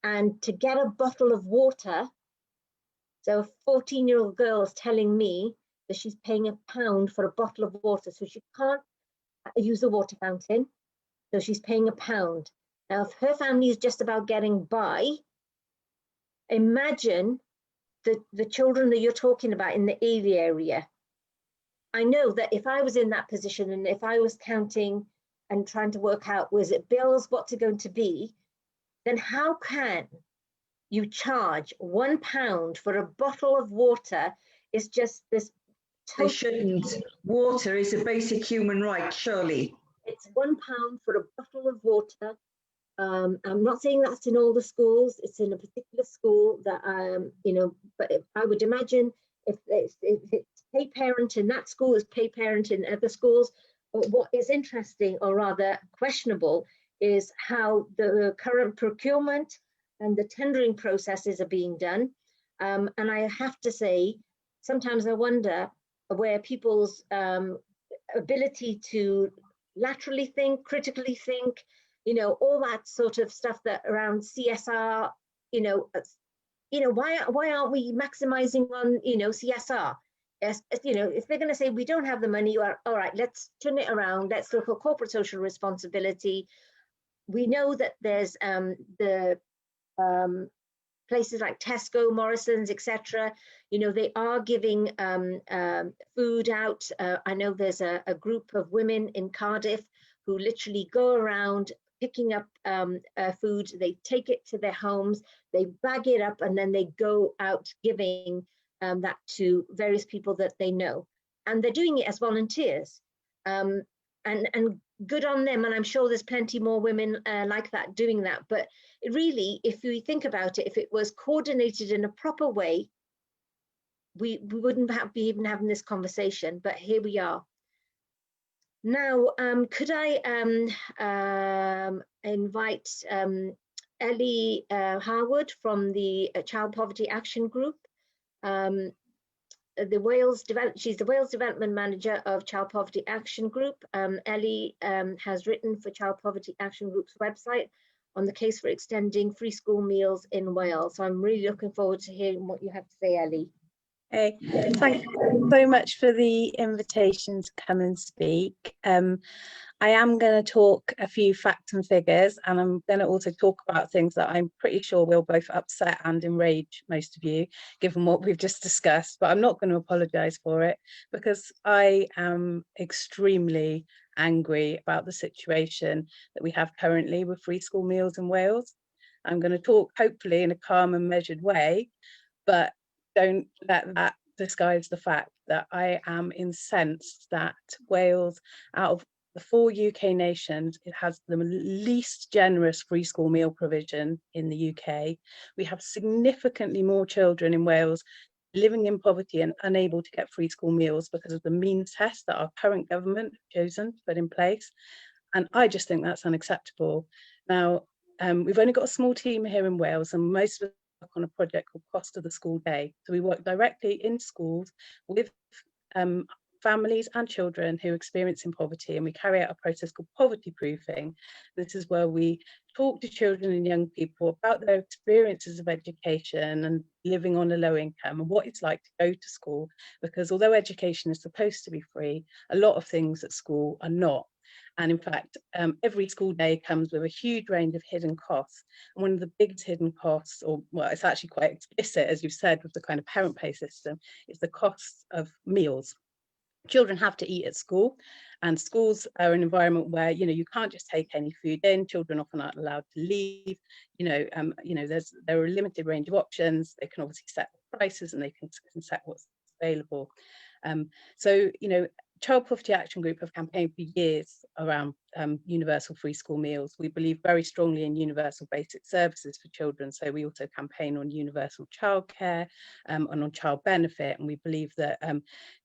And to get a bottle of water, so a 14-year-old girl is telling me that she's paying £1 for a bottle of water. So she can't use the water fountain. So she's paying £1. Now, if her family is just about getting by, imagine the children that you're talking about in the Ellie area. I know that if I was in that position, and if I was counting and trying to work out, was it bills, what's it going to be, then how can you charge £1 for a bottle of water? It's just this. They shouldn't. Water is a basic human right, surely. It's £1 for a bottle of water. I'm not saying that's in all the schools. It's in a particular school that, you know, but I would imagine if it's pay parent in that school, it's pay parent in other schools. But what is interesting, or rather questionable, is how the current procurement and the tendering processes are being done. And I have to say, sometimes I wonder where people's ability to laterally think, critically think, you know, all that sort of stuff that around CSR, you know, why aren't we maximizing on, you know, CSR? Yes, you know, if they're going to say we don't have the money, or all right, let's turn it around. Let's look at corporate social responsibility. We know that there's the places like Tesco, Morrison's, etc. You know, they are giving food out. I know there's a group of women in Cardiff who literally go around picking up food. They take it to their homes, they bag it up, and then they go out giving that to various people that they know. And they're doing it as volunteers. and good on them. And I'm sure there's plenty more women like that doing that. But really, if we think about it, if it was coordinated in a proper way, we wouldn't be even having this conversation. But here we are. Now, could I invite Ellie Harwood from the Child Poverty Action Group. She's the Wales Development Manager of Child Poverty Action Group. Ellie has written for Child Poverty Action Group's website on the case for extending free school meals in Wales. So I'm really looking forward to hearing what you have to say, Ellie. Hey, thank you so much for the invitation to come and speak. I am going to talk a few facts and figures, and I'm going to also talk about things that I'm pretty sure will both upset and enrage most of you, given what we've just discussed, but I'm not going to apologise for it, because I am extremely angry about the situation that we have currently with free school meals in Wales. I'm going to talk hopefully in a calm and measured way, but don't let that disguise the fact that I am incensed that Wales, out of the 4 UK nations, it has the least generous free school meal provision in the UK. We have significantly more children in Wales living in poverty and unable to get free school meals because of the means test that our current government have chosen to put in place. And I just think that's unacceptable. Now, we've only got a small team here in Wales, and most of us on a project called Cost of the School Day. So we work directly in schools with families and children who are experiencing poverty, and we carry out a process called poverty proofing. This is where we talk to children and young people about their experiences of education and living on a low income and what it's like to go to school, because although education is supposed to be free, a lot of things at school are not. And in fact, every school day comes with a huge range of hidden costs. And one of the biggest hidden costs, or well, it's actually quite explicit, as you've said, with the kind of parent pay system, is the costs of meals. Children have to eat at school, and schools are an environment where you can't just take any food in. Children often aren't allowed to leave. There are a limited range of options. They can obviously set the prices, and they can set what's available. Child Poverty Action Group have campaigned for years around universal free school meals. We believe very strongly in universal basic services for children, so we also campaign on universal childcare and on child benefit, and we believe that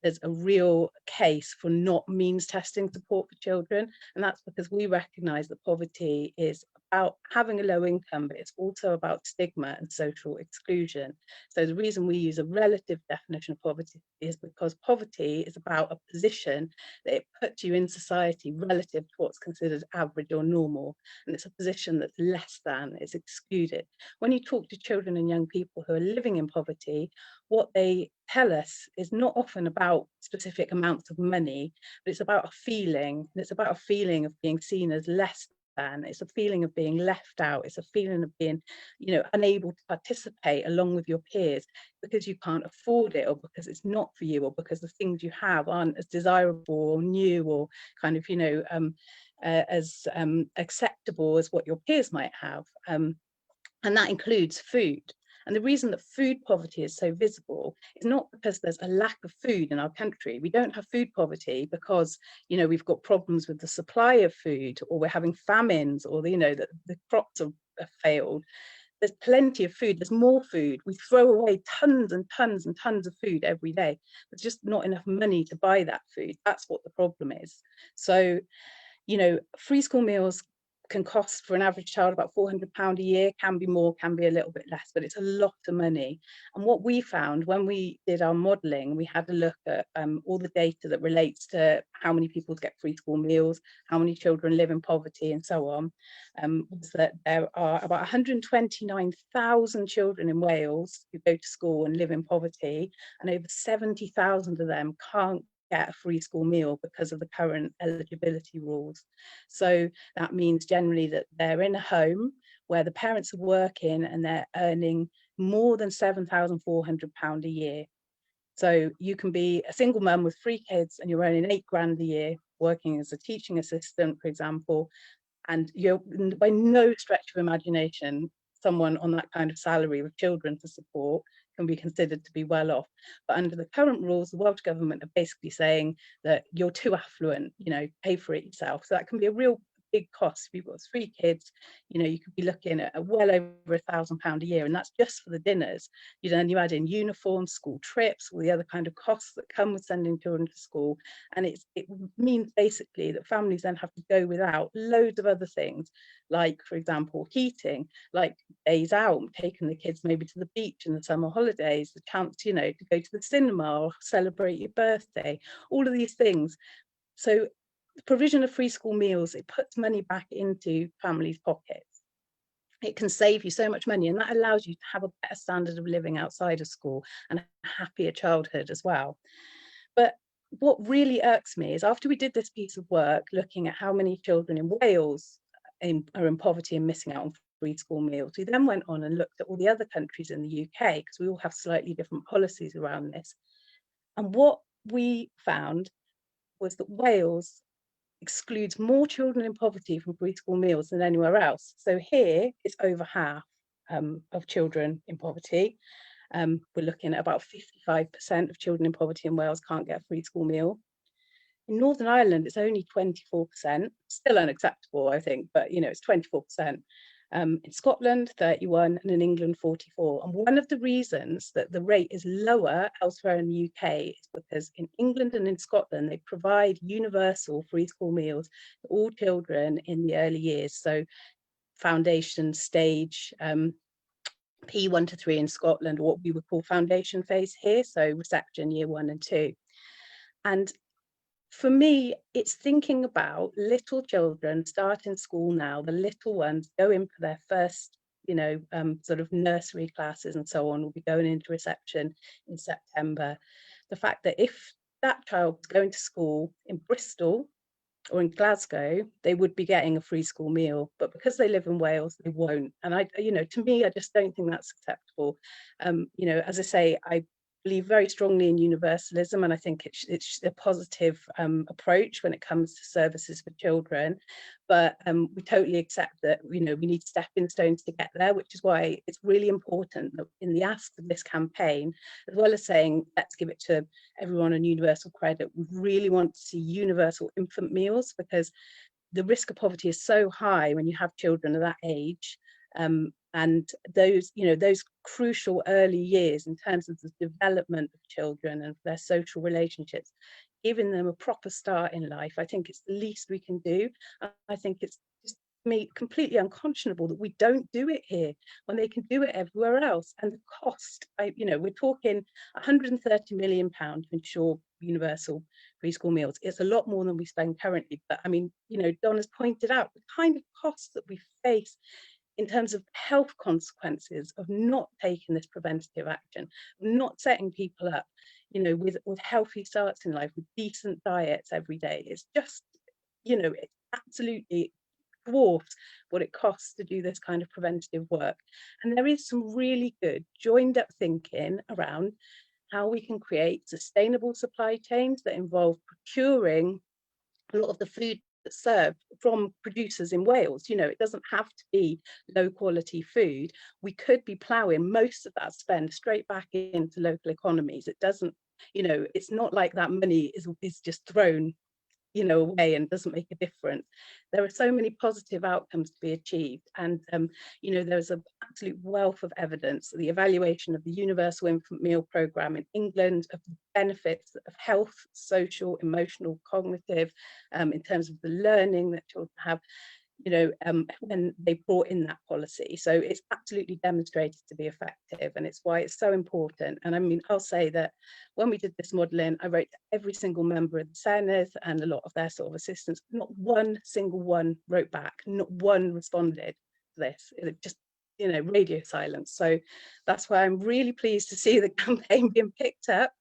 there's a real case for not means testing support for children, and that's because we recognise that poverty is about having a low income, but it's also about stigma and social exclusion. So the reason we use a relative definition of poverty is because poverty is about a position that it puts you in society relative to what's considered average or normal, and it's a position that's less than, it's excluded. When you talk to children and young people who are living in poverty, what they tell us is not often about specific amounts of money, but it's about a feeling, and it's about a feeling of being seen as less than. It's a feeling of being left out. It's a feeling of being, unable to participate along with your peers because you can't afford it, or because it's not for you, or because the things you have aren't as desirable or new or kind of, as acceptable as what your peers might have. And that includes food. And the reason that food poverty is so visible is not because there's a lack of food in our country. We don't have food poverty because, we've got problems with the supply of food, or we're having famines, or the crops have failed. There's plenty of food. There's more food. We throw away tons and tons and tons of food every day. There's just not enough money to buy that food. That's what the problem is. So, free school meals can cost for an average child about £400 a year, can be more, can be a little bit less, but it's a lot of money. And what we found when we did our modelling, we had a look at all the data that relates to how many people get free school meals, how many children live in poverty, and so on, was that there are about 129,000 children in Wales who go to school and live in poverty, and over 70,000 of them can't get a free school meal because of the current eligibility rules. So that means generally that they're in a home where the parents are working and they're earning more than £7,400 a year. So you can be a single mum with 3 kids and you're earning £8,000 a year working as a teaching assistant, for example, and you're by no stretch of imagination someone on that kind of salary with children to support can be considered to be well off. But under the current rules, the Welsh Government are basically saying that you're too affluent, you know, pay for it yourself. So that can be a real big cost. If you've got 3 kids, you know, you could be looking at well over £1,000 a year, and that's just for the dinners. You then you add in uniforms, school trips, all the other kind of costs that come with sending children to school, and it means basically that families then have to go without loads of other things, like, for example, heating, like days out, taking the kids maybe to the beach in the summer holidays, the chance, you know, to go to the cinema or celebrate your birthday, all of these things. So the provision of free school meals, it puts money back into families' pockets. It can save you so much money, and that allows you to have a better standard of living outside of school and a happier childhood as well. But what really irks me is after we did this piece of work looking at how many children in Wales are in poverty and missing out on free school meals, we then went on and looked at all the other countries in the UK, because we all have slightly different policies around this. And what we found was that Wales excludes more children in poverty from free school meals than anywhere else. So here it's over half of children in poverty. We're looking at about 55% of children in poverty in Wales can't get a free school meal. In Northern Ireland, it's only 24%, still unacceptable, I think, but you know, it's 24%. In Scotland, 31, and in England, 44. And one of the reasons that the rate is lower elsewhere in the UK is because in England and in Scotland, they provide universal free school meals to all children in the early years. So foundation stage, P1 to 3 in Scotland, what we would call foundation phase here, so reception year 1 and 2. And for me, it's thinking about little children starting school now, the little ones go in for their first, you know, sort of nursery classes and so on, will be going into reception in September. The fact that if that child was going to school in Bristol or in Glasgow, they would be getting a free school meal, but because they live in Wales, they won't. And I, you know, to me, I just don't think that's acceptable. You know, as I say, I believe very strongly in universalism, and I think it's a positive approach when it comes to services for children, but we totally accept that, you know, we need stepping stones to get there, which is why it's really important that in the ask of this campaign, as well as saying let's give it to everyone on universal credit, we really want to see universal infant meals, because the risk of poverty is so high when you have children of that age. And those, you know, those crucial early years in terms of the development of children and their social relationships, giving them a proper start in life, I think it's the least we can do. I think it's just made completely unconscionable that we don't do it here when they can do it everywhere else. And the cost, you know, we're talking £130 million to ensure universal free school meals. It's a lot more than we spend currently, but I mean, you know, Donna's pointed out the kind of costs that we face in terms of health consequences of not taking this preventative action, not setting people up, you know, with healthy starts in life, with decent diets every day. It's just, you know, it absolutely dwarfs what it costs to do this kind of preventative work. And there is some really good joined up thinking around how we can create sustainable supply chains that involve procuring a lot of the food that's served from producers in Wales. You know, it doesn't have to be low quality food. We could be ploughing most of that spend straight back into local economies. It doesn't, you know, it's not like that money is just thrown, you know, away and doesn't make a difference. There are so many positive outcomes to be achieved, and you know, there's an absolute wealth of evidence, the evaluation of the universal infant meal programme in England, of the benefits of health, social, emotional, cognitive, in terms of the learning that children have, you know, when they brought in that policy. So it's absolutely demonstrated to be effective, and it's why it's so important. And I mean, I'll say that when we did this modelling, I wrote to every single member of the Senedd and a lot of their sort of assistants. Not one single one wrote back, not one responded to this. It just, you know, radio silence. So that's why I'm really pleased to see the campaign being picked up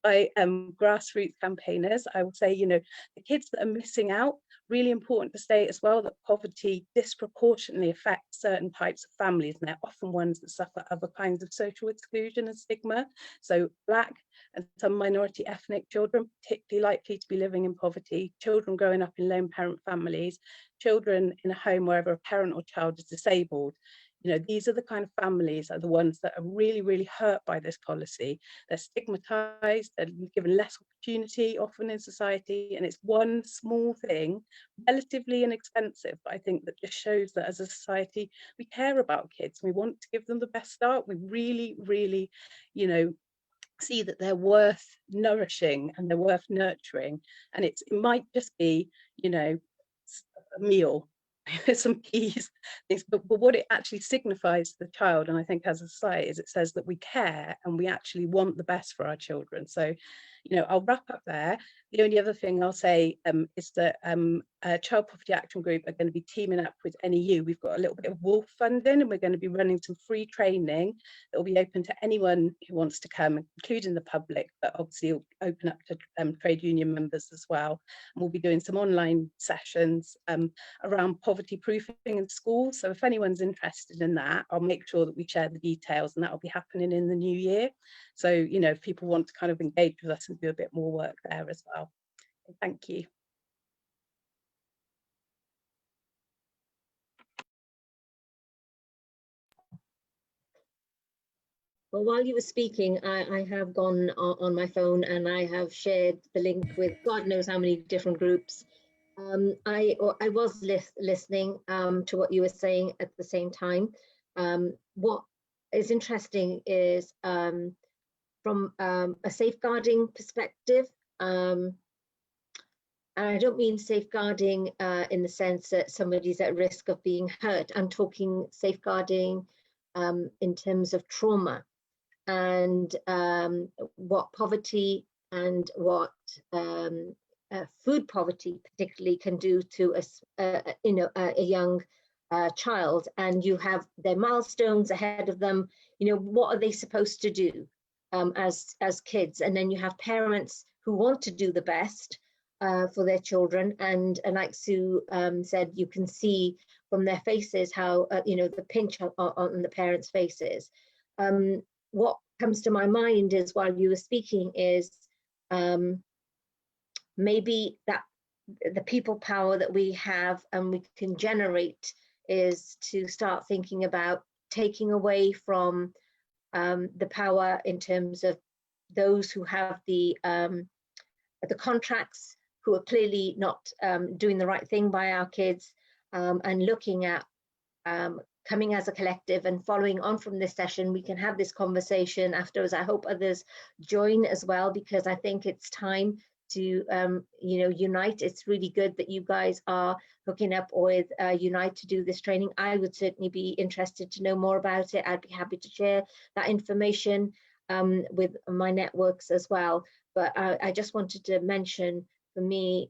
by grassroots campaigners. I will say, you know, the kids that are missing out, really important to state as well that poverty disproportionately affects certain types of families, and they're often ones that suffer other kinds of social exclusion and stigma. So Black and some minority ethnic children particularly likely to be living in poverty, children growing up in lone parent families, children in a home wherever a parent or child is disabled. You know, these are the kind of families are the ones that are really, really hurt by this policy. They're stigmatized, they're given less opportunity often in society, and it's one small thing, relatively inexpensive, but I think that just shows that as a society, we care about kids. We want to give them the best start. We really, really, you know, see that they're worth nourishing and they're worth nurturing. And it might just be, you know, a meal, some keys, things, but what it actually signifies to the child, and I think as a society, is it says that we care and we actually want the best for our children. So, you know, I'll wrap up there. The only other thing I'll say is that Child Poverty Action Group are going to be teaming up with NEU. We've got a little bit of WOLF funding, and we're going to be running some free training that will be open to anyone who wants to come, including the public, but obviously it'll open up to trade union members as well. And we'll be doing some online sessions around poverty proofing in schools. So if anyone's interested in that, I'll make sure that we share the details, and that will be happening in the new year. So, you know, if people want to kind of engage with us and do a bit more work there as well. Thank you. Well, while you were speaking, I have gone on my phone and I have shared the link with God knows how many different groups. I was listening to what you were saying at the same time. What is interesting is from a safeguarding perspective, and I don't mean safeguarding in the sense that somebody's at risk of being hurt. I'm talking safeguarding in terms of trauma and what poverty and what food poverty particularly can do to a young child. And you have their milestones ahead of them. You know, what are they supposed to do as kids? And then you have parents who want to do the best for their children, and like Sue said, you can see from their faces how you know, the pinch on the parents' faces. What comes to my mind is, while you were speaking, is maybe that the people power that we have and we can generate is to start thinking about taking away from the power in terms of those who have the contracts, who are clearly not doing the right thing by our kids, and looking at coming as a collective and following on from this session. We can have this conversation afterwards. I hope others join as well, because I think it's time to you know, unite. It's really good that you guys are hooking up with Unite to do this training. I would certainly be interested to know more about it. I'd be happy to share that information with my networks as well. But I just wanted to mention, for me,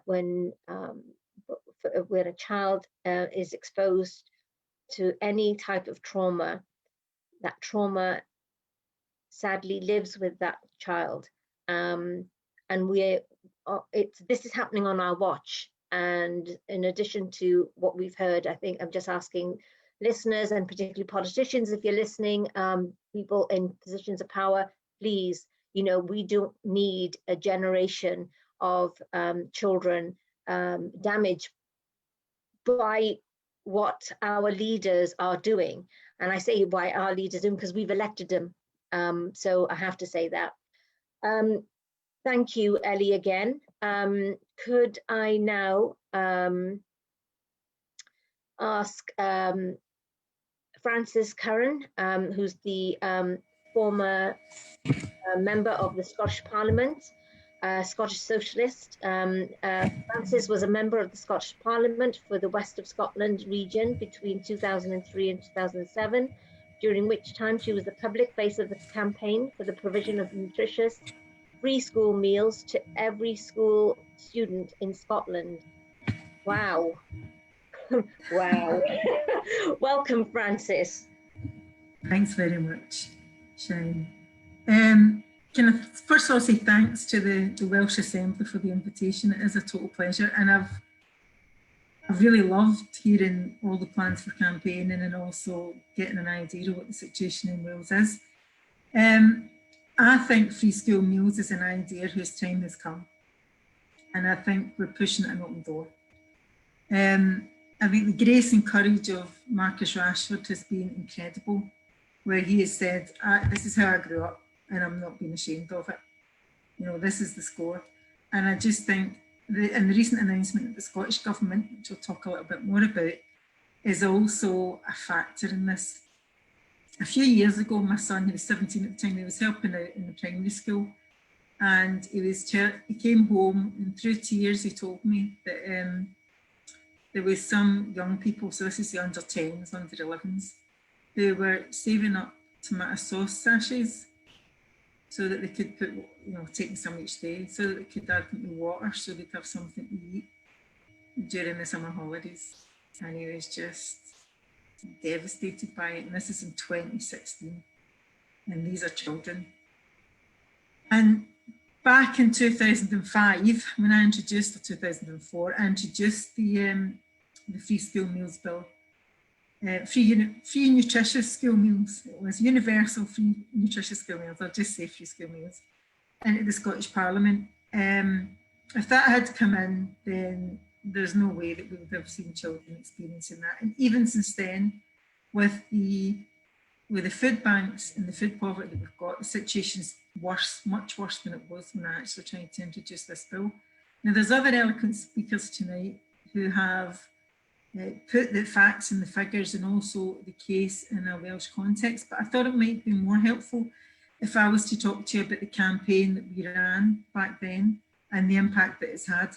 when a child is exposed to any type of trauma, that trauma sadly lives with that child. And this is happening on our watch. And in addition to what we've heard, I think I'm just asking listeners, and particularly politicians, if you're listening, people in positions of power, please, you know, we don't need a generation of children damaged by what our leaders are doing. And I say why our leaders do, because we've elected them. So I have to say that. Thank you, Ellie, again. Could I now ask Francis Curran, who's the former member of the Scottish Parliament, Scottish Socialist. Frances was a member of the Scottish Parliament for the West of Scotland region between 2003 and 2007, during which time she was the public face of the campaign for the provision of nutritious free school meals to every school student in Scotland. Wow. Wow. Welcome, Frances. Thanks very much, Shahien. Can I first of all say thanks to the Welsh Assembly for the invitation. It is a total pleasure, and I've really loved hearing all the plans for campaigning and also getting an idea of what the situation in Wales is. I think free school meals is an idea whose time has come, and I think we're pushing an open door. I think the grace and courage of Marcus Rashford has been incredible, where he has said, this is how I grew up and I'm not being ashamed of it. You know, this is the score. And I just think, and the recent announcement of the Scottish Government, which we'll talk a little bit more about, is also a factor in this. A few years ago, my son, who was 17 at the time, he was helping out in the primary school, and he came home and through tears he told me that there was some young people, so this is the under 10s, under 11s, who were saving up tomato sauce sachets so that they could put, you know, taking some each day, so that they could add them to water so they'd have something to eat during the summer holidays. And he was just devastated by it. And this is in 2016. And these are children. And back in 2005, when I introduced, or 2004, I introduced the Free School Meals Bill. Free nutritious school meals. It was universal free nutritious school meals. I'll just say free school meals. Into the Scottish Parliament. If that had come in, then there's no way that we would have seen children experiencing that. And even since then, with the food banks and the food poverty that we've got, the situation's worse, much worse than it was when I actually tried to introduce this bill. Now, there's other eloquent speakers tonight who have put the facts and the figures and also the case in a Welsh context, but I thought it might be more helpful if I was to talk to you about the campaign that we ran back then and the impact that it's had.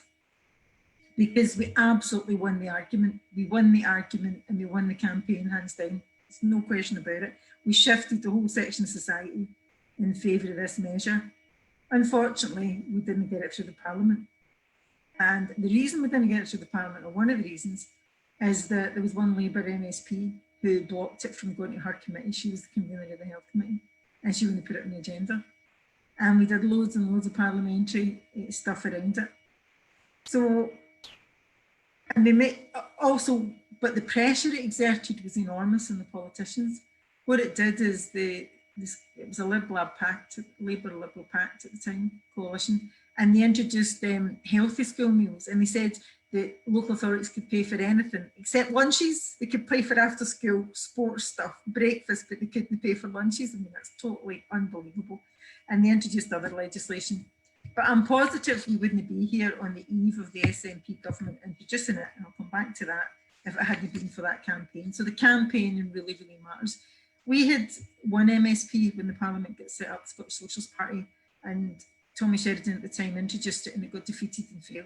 Because we absolutely won the argument. We won the argument and we won the campaign hands down. There's no question about it. We shifted the whole section of society in favour of this measure. Unfortunately, we didn't get it through the Parliament. And the reason we didn't get it through the Parliament, or one of the reasons, is that there was one Labour MSP who blocked it from going to her committee. She was the convener of the Health Committee and she wouldn't put it on the agenda. And we did loads and loads of parliamentary stuff around it. So, and we made also, but the pressure it exerted was enormous on the politicians. What it did is it was a Labour Liberal Pact at the time, coalition, and they introduced healthy school meals, and they said that local authorities could pay for anything except lunches. They could pay for after school sports stuff, breakfast, but they couldn't pay for lunches. I mean, that's totally unbelievable. And they introduced other legislation. But I'm positive we wouldn't be here on the eve of the SNP government introducing it, and I'll come back to that, if it hadn't been for that campaign. So the campaign really, really matters. We had one MSP when the Parliament got set up, the Scottish Socialist Party, and Tommy Sheridan at the time introduced it and it got defeated and failed.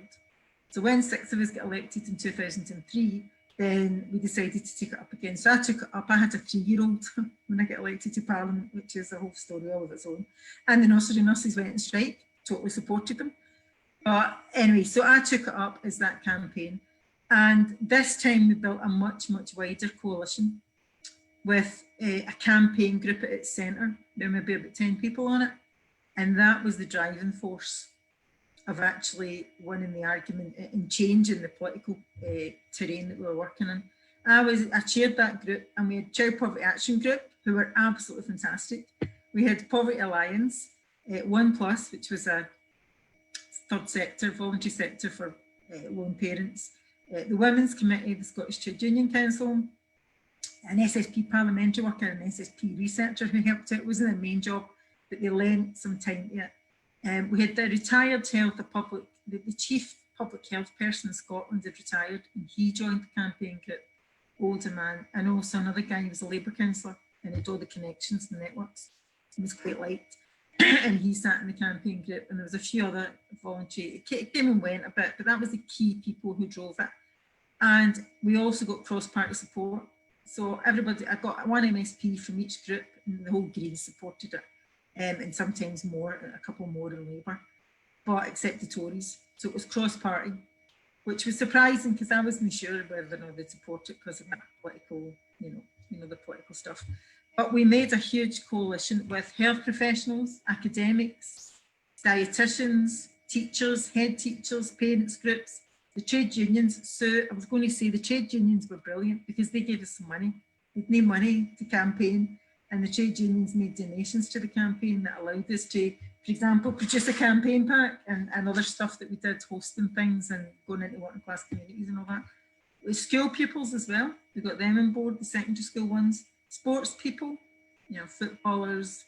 So when 6 of us got elected in 2003, then we decided to take it up again. So I took it up. I had a 3-year-old when I got elected to Parliament, which is a whole story all of its own. And the nursery nurses went on strike, totally supported them. But anyway, so I took it up as that campaign. And this time we built a much, much wider coalition with a campaign group at its centre. There may be about 10 people on it. And that was the driving force of actually winning the argument and changing the political terrain that we were working in. I chaired that group, and we had Child Poverty Action Group, who were absolutely fantastic. We had Poverty Alliance, 1+, which was a third sector, voluntary sector for lone parents, the Women's Committee, the Scottish Trade Union Council, an SSP parliamentary worker, an SSP researcher who helped out. It wasn't their main job, but they lent some time to it. We had the retired the chief public health person in Scotland had retired, and he joined the campaign group, older man, and also another guy who was a Labour councillor and had all the connections and networks. He was quite liked, and he sat in the campaign group, and there was a few other voluntary, it came and went a bit, but that was the key people who drove it. And we also got cross-party support. So everybody, I got one MSP from each group, and the whole Green supported it. And sometimes more, a couple more in Labour, but except the Tories. So it was cross-party, which was surprising because I wasn't sure whether or not they'd support it because of that political, you know, the political stuff. But we made a huge coalition with health professionals, academics, dietitians, teachers, head teachers, parents groups, the trade unions. So I was going to say the trade unions were brilliant because they gave us some money. We'd need money to campaign. And the trade unions made donations to the campaign that allowed us to, for example, produce a campaign pack and other stuff that we did, hosting things and going into working class communities and all that. With school pupils as well, we got them on board, the secondary school ones. Sports people, you know, footballers,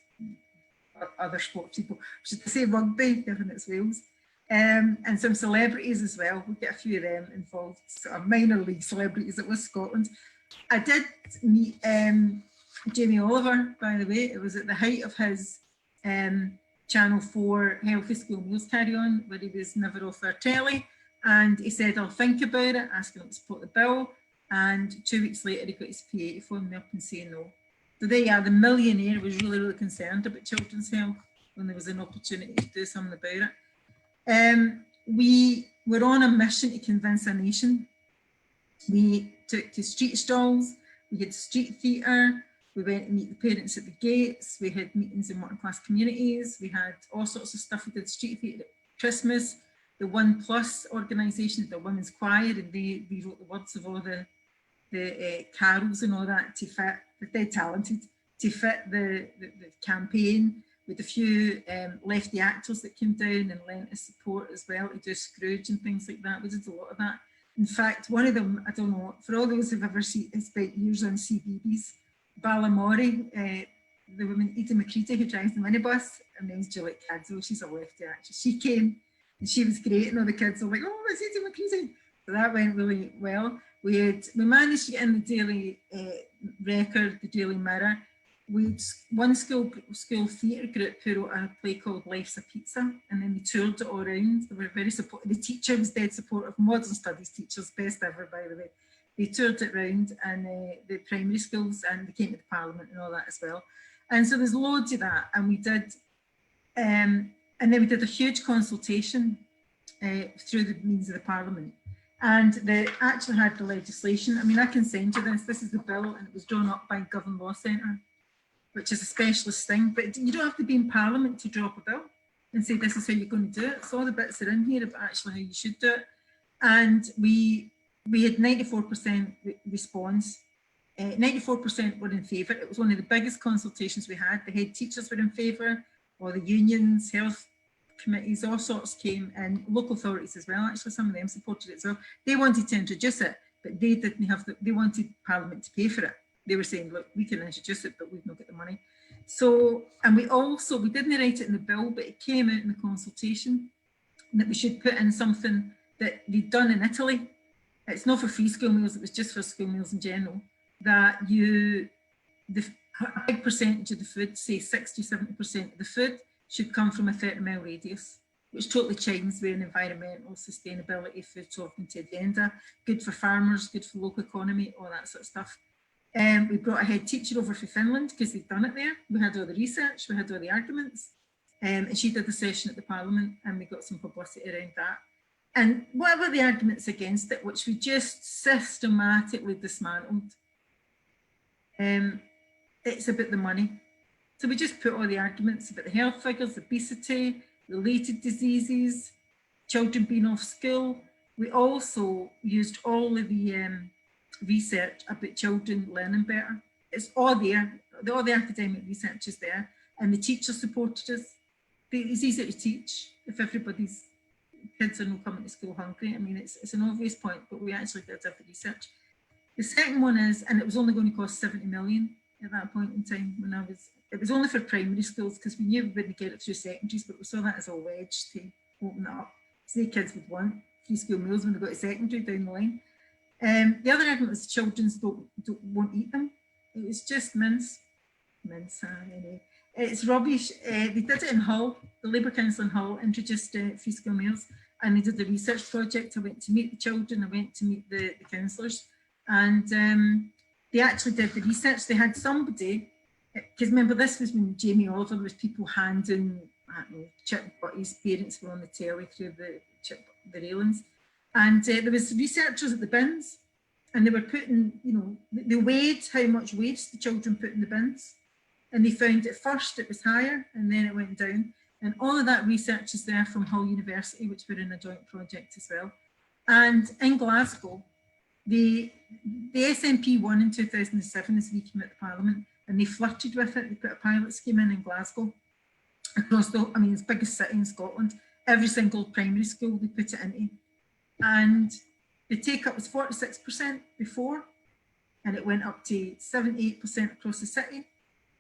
other sports people, should I say rugby, given it's Wales. And some celebrities as well. We get a few of them involved, sort of minor league celebrities that was Scotland. I did meet Jamie Oliver, by the way. It was at the height of his Channel 4 Healthy School Meals Carry On, where he was never off their telly. And he said, I'll think about it, asking him to support the bill. And 2 weeks later, he got his PA to phone me up and say no. So there you are, the millionaire was really, really concerned about children's health when there was an opportunity to do something about it. We were on a mission to convince a nation. We took to street stalls, we had street theatre, we went to meet the parents at the gates, we had meetings in working class communities, we had all sorts of stuff. We did street theatre at Christmas. The One Plus organisation, the women's choir, and they wrote the words of all the carols and all that to fit, they're talented, to fit the campaign. With a few lefty actors that came down and lent us support as well to do Scrooge and things like that. We did a lot of that. In fact, one of them, I don't know, for all those who've ever spent years on CBeebies, Balamori, the woman Ida McCready who drives the minibus, her name's Juliet Cadzo, she's a lefty actress. She came and she was great, and all the kids were like, oh, it's Ida McCready. So that went really well. We managed to get in the Daily Record, the Daily Mirror. We had one school theatre group who wrote a play called Life's a Pizza, and then they toured it all around. They were very supportive. The teacher was dead supportive, modern studies teachers, best ever, by the way. They toured it around, and the primary schools, and they came to the Parliament and all that as well. And so there's loads of that, and we did, and then we did a huge consultation through the means of the Parliament. And they actually had the legislation. I mean, I can send you this. This is the bill, and it was drawn up by Govan Law Centre, which is a specialist thing. But you don't have to be in Parliament to draw up a bill and say this is how you're going to do it. So all the bits are in here about actually how you should do it. And we had 94% response. 94% were in favour. It was one of the biggest consultations we had. The head teachers were in favour, all the unions, health committees, all sorts came, and local authorities as well. Actually, some of them supported it as well. They wanted to introduce it, but they didn't have they wanted Parliament to pay for it. They were saying, look, we can introduce it, but we've not got the money. So, and we didn't write it in the bill, but it came out in the consultation that we should put in something that they'd done in Italy. It's not for free school meals, it was just for school meals in general, that a big percentage of the food, say 60-70% of the food, should come from a 30-mile radius, which totally chimes with an environmental sustainability food sovereignty agenda, good for farmers, good for local economy, all that sort of stuff. We brought a head teacher over from Finland because they'd done it there. We had all the research, we had all the arguments, and she did the session at the Parliament, and we got some publicity around that. And whatever the arguments against it, which we just systematically dismantled, it's about the money. So we just put all the arguments about the health figures, obesity, related diseases, children being off school. We also used all of the research about children learning better. It's all there, all the academic research is there, and the teachers supported us. It's easier to teach if everybody's kids are not coming to school hungry. I mean, it's an obvious point, but we actually did have the research. The second one is, and it was only going to cost 70 million at that point in time when it was only for primary schools because we knew we wouldn't get it through secondaries, but we saw that as a wedge to open it up. So the kids would want free school meals when they go to secondary down the line. The other argument was children won't eat them. It was just mince. Anyway. It's rubbish. They did it in Hull. The Labour Council in Hull introduced free school meals, and they did the research project. I went to meet the children. I went to meet the councillors, and they actually did the research. They had somebody, because remember this was when Jamie Oliver was people handing, I don't know, chip butties. Parents were on the telly through the railings, and there was researchers at the bins, and they were putting, they weighed how much waste the children put in the bins. And they found at first it was higher and then it went down. And all of that research is there from Hull University, which we're in a joint project as well. And in Glasgow, the SNP won in 2007 as we came out of Parliament, and they flirted with it. They put a pilot scheme in Glasgow across it's the biggest city in Scotland. Every single primary school they put it into. And The take-up was 46% before, and it went up to 78% across the city.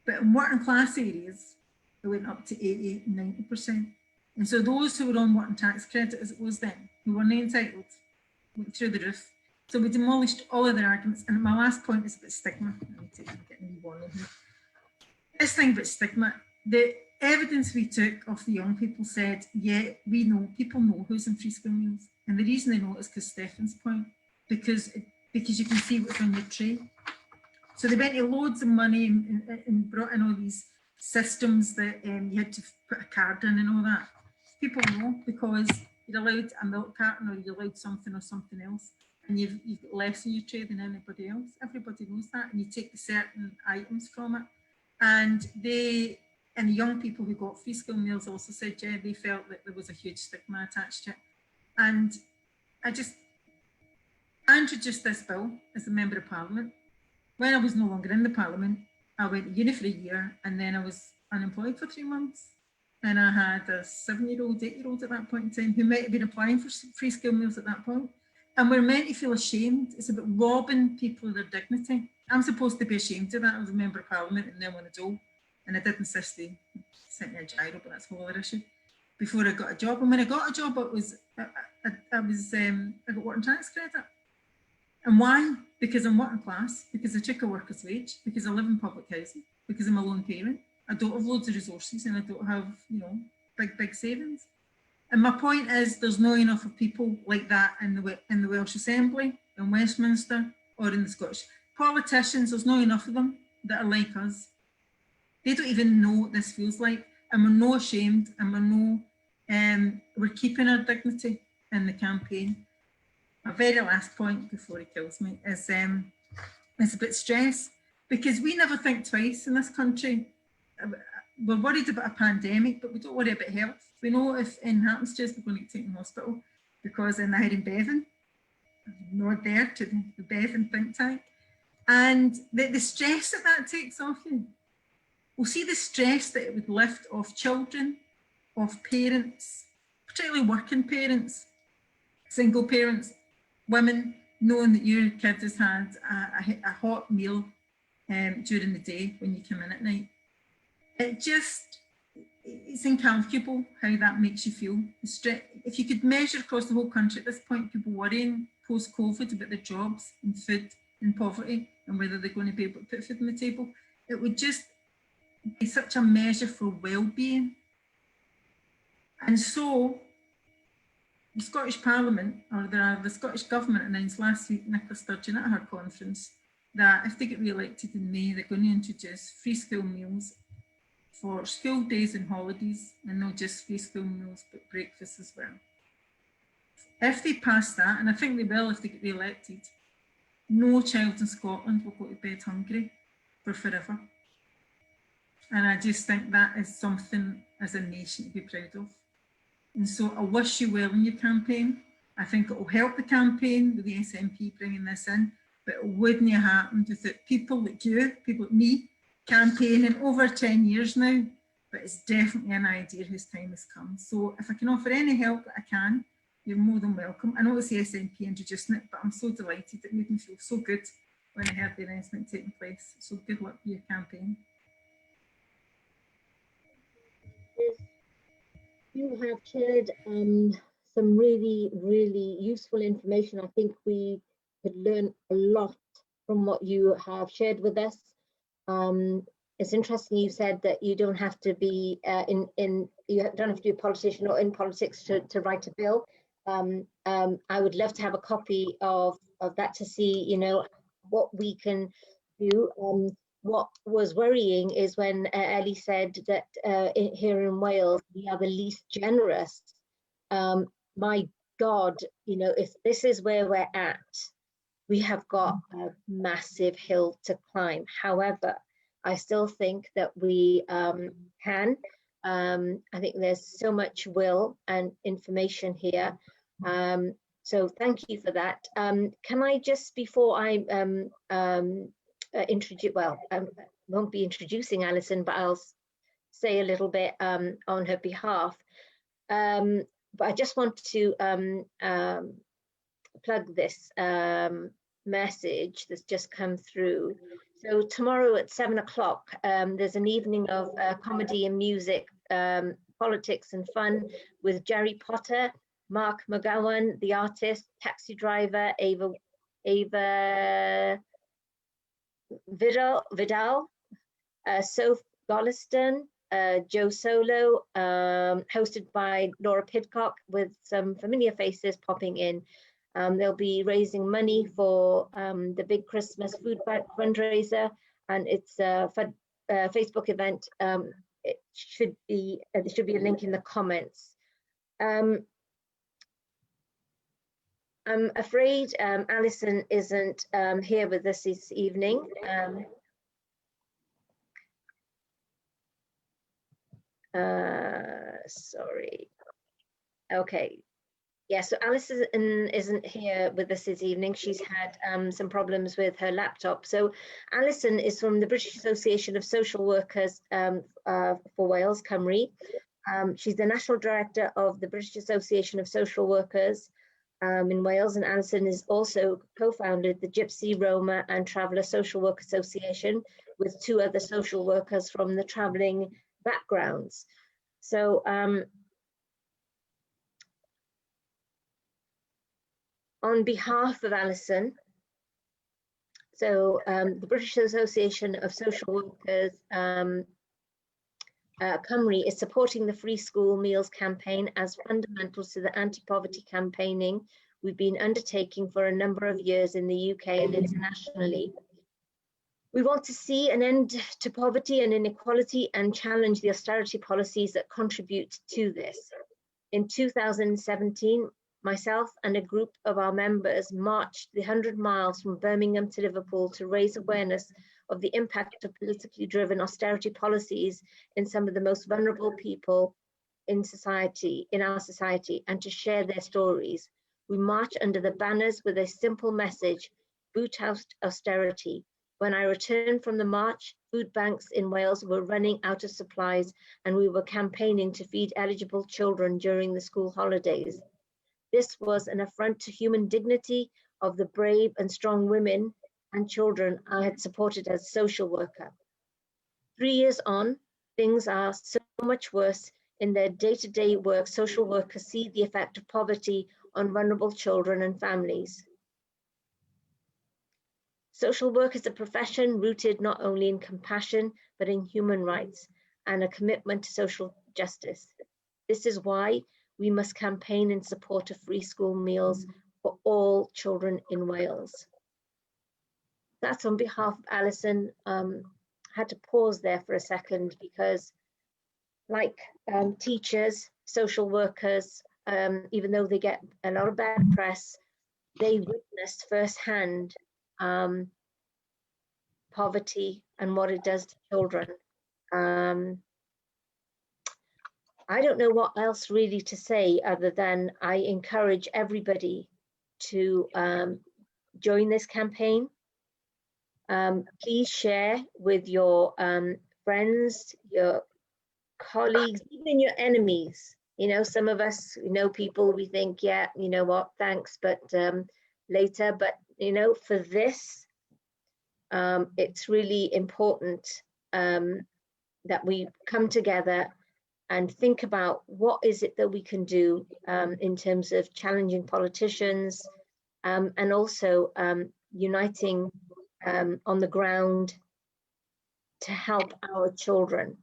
But in working class areas, it went up to 88 and 90%. And so those who were on working tax credit, as it was then, who were not entitled, went through the roof. So we demolished all of their arguments. And my last point is about stigma. I need to get me warning here. This thing about stigma, the evidence we took of the young people said, yeah, we know, people know who's in free school meals. And the reason they know is because Steffan's point, because you can see what's on your tray. So they went to loads of money and brought in all these systems that you had to put a card in and all that. People know because you're allowed a milk carton or you're allowed something or something else, and you've got less in your tray than anybody else. Everybody knows that, and you take the certain items from it. And the young people who got free school meals also said, yeah, they felt that there was a huge stigma attached to it. And I introduced this bill as a Member of Parliament. When I was no longer in the Parliament, I went to uni for a year, and then I was unemployed for 3 months. And I had a 7-year-old, 8-year-old at that point in time who might have been applying for free school meals at that point. And we're meant to feel ashamed. It's about robbing people of their dignity. I'm supposed to be ashamed of that. I was a Member of Parliament and then on a dole. And I did insist they sent me a gyro, but that's a whole other issue. Before I got a job. And when I got a job, I got working tax credit. And why? Because I'm working class, because I took a worker's wage, because I live in public housing, because I'm a lone parent. I don't have loads of resources and I don't have, big savings. And my point is there's not enough of people like that in the Welsh Assembly, in Westminster, or in the Scottish. Politicians, there's not enough of them that are like us. They don't even know what this feels like. And we're no ashamed, and we're keeping our dignity in the campaign. My very last point before he kills me is about stress, because we never think twice in this country. We're worried about a pandemic, but we don't worry about health. We know if anything happens to us, we're going to get taken to hospital, because in the Hiring Bevan, nod there to the Bevan think tank, and the stress that takes off you. We'll see the stress that it would lift off children, off parents, particularly working parents, single parents, women, knowing that your kid has had a hot meal during the day when you come in at night. It's incalculable how that makes you feel. If you could measure across the whole country at this point, people worrying post-COVID about their jobs and food and poverty and whether they're going to be able to put food on the table, it would just be such a measure for well-being. And so the Scottish Parliament, or the Scottish Government, announced last week, Nicola Sturgeon at her conference, that if they get re-elected in May, they're going to introduce free school meals for school days and holidays, and not just free school meals, but breakfast as well. If they pass that, and I think they will if they get re-elected, no child in Scotland will go to bed hungry for forever. And I just think that is something as a nation to be proud of. And so I wish you well in your campaign. I think it will help the campaign with the SNP bringing this in, but it wouldn't have happened without people like you, people like me, campaigning over 10 years now. But it's definitely an idea whose time has come. So if I can offer any help that I can, you're more than welcome. I know it's the SNP introducing it, but I'm so delighted. It made me feel so good when I heard the announcement taking place. So good luck with your campaign. You have shared some really, really useful information. I think we could learn a lot from what you have shared with us. It's interesting you said that you don't have to be you don't have to be a politician or in politics to write a bill. I would love to have a copy of that to see, what we can do. What was worrying is when Ellie said that here in Wales, we are the least generous. My God, if this is where we're at, we have got a massive hill to climb. However, I still think that we can. I think there's so much will and information here. So thank you for that. Can I just, before I introduce, I won't be introducing Alison, but I'll say a little bit on her behalf. But I just want to plug this message that's just come through. So tomorrow at 7 o'clock, there's an evening of comedy and music, politics and fun with Jerry Potter, Mark McGowan, the artist, taxi driver, Ava Vidal, Soph Golliston, Joe Solo, hosted by Laura Pidcock, with some familiar faces popping in. They'll be raising money for the big Christmas food bank fundraiser, and it's a Facebook event. There should be a link in the comments. I'm afraid Alison isn't here with us this evening. Sorry. Okay. Yeah, so Alison isn't here with us this evening. She's had some problems with her laptop. So Alison is from the British Association of Social Workers for Wales, Cymru. She's the National Director of the British Association of Social Workers in Wales, and Alison is also co-founded the Gypsy, Roma and Traveller Social Work Association with 2 other social workers from the travelling backgrounds. So on behalf of Alison, so the British Association of Social Workers Cymru is supporting the Free School Meals campaign as fundamental to the anti-poverty campaigning we've been undertaking for a number of years in the UK and internationally. We want to see an end to poverty and inequality and challenge the austerity policies that contribute to this. In 2017, myself and a group of our members marched the 100 miles from Birmingham to Liverpool to raise awareness of the impact of politically driven austerity policies in some of the most vulnerable people in our society, and to share their stories. We marched under the banners with a simple message: boot out austerity. When I returned from the march, food banks in Wales were running out of supplies, and we were campaigning to feed eligible children during the school holidays. This was an affront to human dignity of the brave and strong women and children I had supported as a social worker. 3 years on, things are so much worse. In their day-to-day work, social workers see the effect of poverty on vulnerable children and families. Social work is a profession rooted not only in compassion, but in human rights and a commitment to social justice. This is why we must campaign in support of free school meals for all children in Wales. That's on behalf of Alison. Had to pause there for a second because, like teachers, social workers, even though they get a lot of bad press, they witness firsthand poverty and what it does to children. I don't know what else really to say other than I encourage everybody to join this campaign. Please share with your friends, your colleagues, even your enemies. You know, some of us, you know, people, we think, yeah, you know what, thanks, but later. But, you know, for this, it's really important that we come together and think about what is it that we can do in terms of challenging politicians and also uniting on the ground to help our children.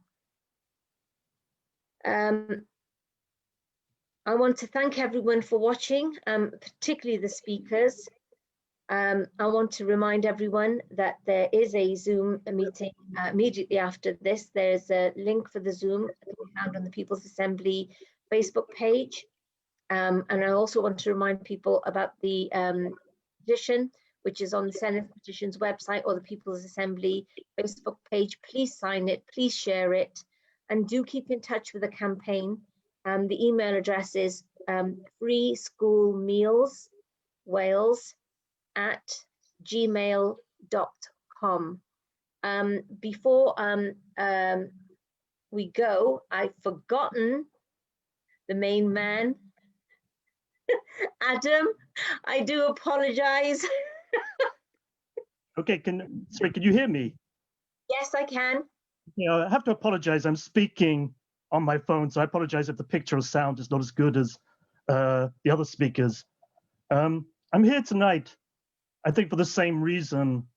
I want to thank everyone for watching, particularly the speakers. I want to remind everyone that there is a Zoom meeting immediately after this. There's a link for the Zoom that can be found on the People's Assembly Facebook page. And I also want to remind people about the petition, which is on the Senate Petitions website or the People's Assembly Facebook page. Please sign it, please share it, and do keep in touch with the campaign. The email address is freeschoolmealswales@gmail.com. Before we go, I've forgotten the main man, Adam, I do apologise. Okay, sorry, can you hear me? Yes, I can. Yeah, I have to apologize. I'm speaking on my phone, so I apologize if the picture or sound is not as good as the other speakers. I'm here tonight, I think, for the same reason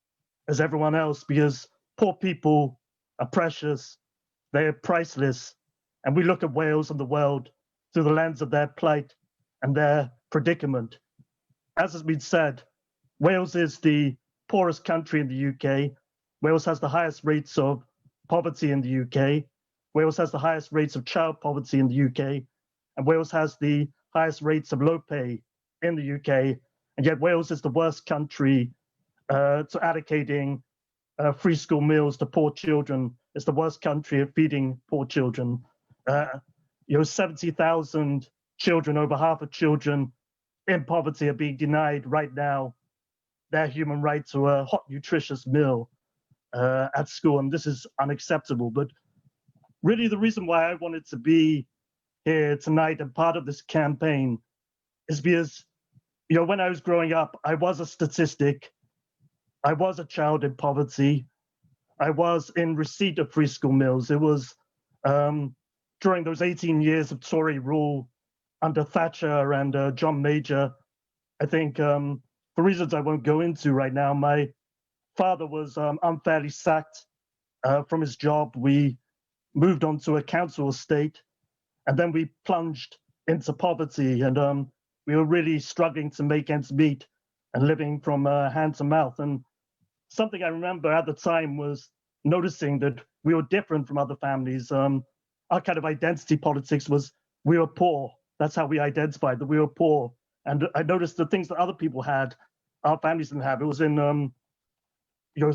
as everyone else, because poor people are precious, they're priceless, and we look at Wales and the world through the lens of their plight and their predicament. As has been said, Wales is the poorest country in the UK. Wales has the highest rates of poverty in the UK. Wales has the highest rates of child poverty in the UK. And Wales has the highest rates of low pay in the UK. And yet Wales is the worst country to allocating free school meals to poor children. It's the worst country at feeding poor children. 70,000 children, over half of children in poverty, are being denied right now their human right to a hot, nutritious meal at school, and this is unacceptable. But really, the reason why I wanted to be here tonight and part of this campaign is because, when I was growing up, I was a statistic. I was a child in poverty. I was in receipt of free school meals. It was during those 18 years of Tory rule under Thatcher and John Major. I think for reasons I won't go into right now, my father was unfairly sacked from his job. We moved on to a council estate, and then we plunged into poverty, and we were really struggling to make ends meet and living from hand to mouth. And something I remember at the time was noticing that we were different from other families. Our kind of identity politics was we were poor. That's how we identified, that we were poor. And I noticed the things that other people had, our families didn't have. It was in,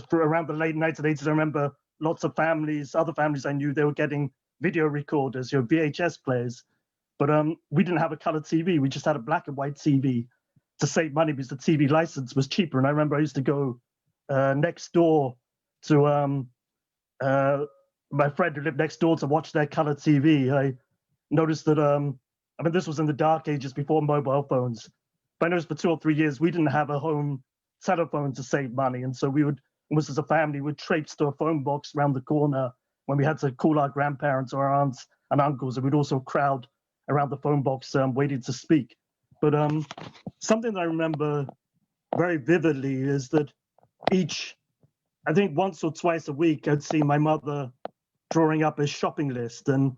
for around the late 1980s, I remember lots of families, other families I knew, they were getting video recorders, VHS players. But we didn't have a color TV. We just had a black and white TV to save money because the TV license was cheaper. And I remember I used to go next door to my friend who lived next door to watch their color TV. I noticed that, this was in the dark ages before mobile phones. But I noticed for 2 or 3 years, we didn't have a home telephone to save money. And so we would, almost as a family, would traipse to a phone box around the corner when we had to call our grandparents or our aunts and uncles. And we'd also crowd around the phone box waiting to speak. But something that I remember very vividly is that I think once or twice a week, I'd see my mother drawing up a shopping list. And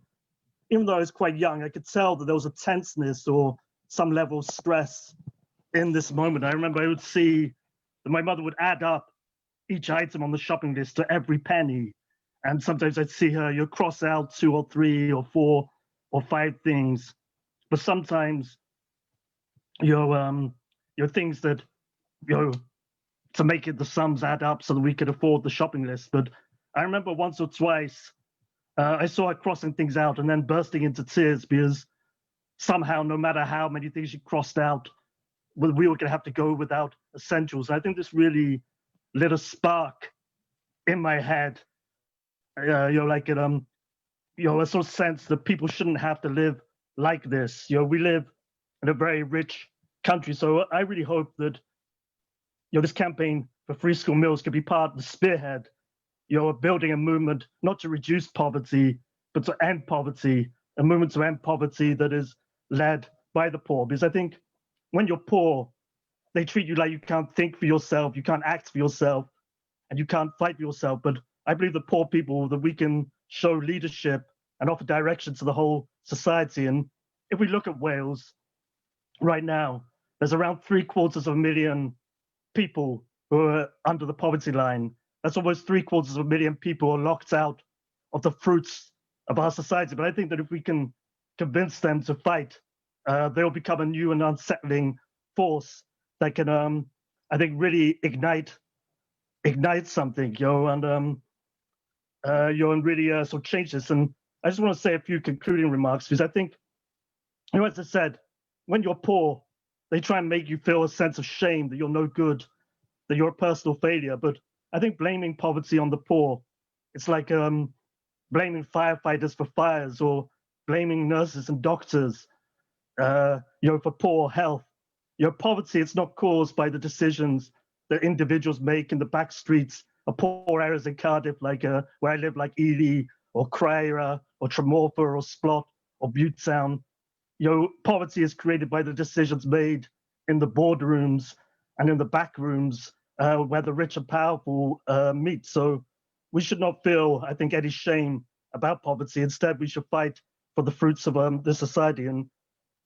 even though I was quite young, I could tell that there was a tenseness or some level of stress in this moment. I remember I would see that my mother would add up each item on the shopping list to every penny. And sometimes I'd see her, cross out 2 or 3 or 4 or 5 things. But sometimes, things that, to make it the sums add up so that we could afford the shopping list. But I remember once or twice, I saw her crossing things out and then bursting into tears because somehow, no matter how many things she crossed out, we were going to have to go without essentials. And I think this really lit a spark in my head, a sort of sense that people shouldn't have to live like this. We live in a very rich country. So I really hope that, this campaign for free school meals could be part of the spearhead, building a movement, not to reduce poverty, but to end poverty, a movement to end poverty that is led by the poor. Because I think when you're poor, they treat you like you can't think for yourself, you can't act for yourself, and you can't fight for yourself. But I believe the poor people, that we can show leadership and offer direction to the whole society. And if we look at Wales right now, there's around 750,000 people who are under the poverty line. That's almost 750,000 people are locked out of the fruits of our society. But I think that if we can convince them to fight, they'll become a new and unsettling force that can, I think, really ignite something, and really sort of change this. And I just want to say a few concluding remarks, because I think, as I said, when you're poor, they try and make you feel a sense of shame that you're no good, that you're a personal failure. But I think blaming poverty on the poor, it's like blaming firefighters for fires or blaming nurses and doctors, for poor health. Poverty, it's not caused by the decisions that individuals make in the back streets of poor areas in Cardiff, like where I live, like Ellie or Cryra or Tremorfa or Splot or Butetown. Poverty is created by the decisions made in the boardrooms and in the back rooms where the rich and powerful meet. So we should not feel, I think, any shame about poverty. Instead, we should fight for the fruits of the society. And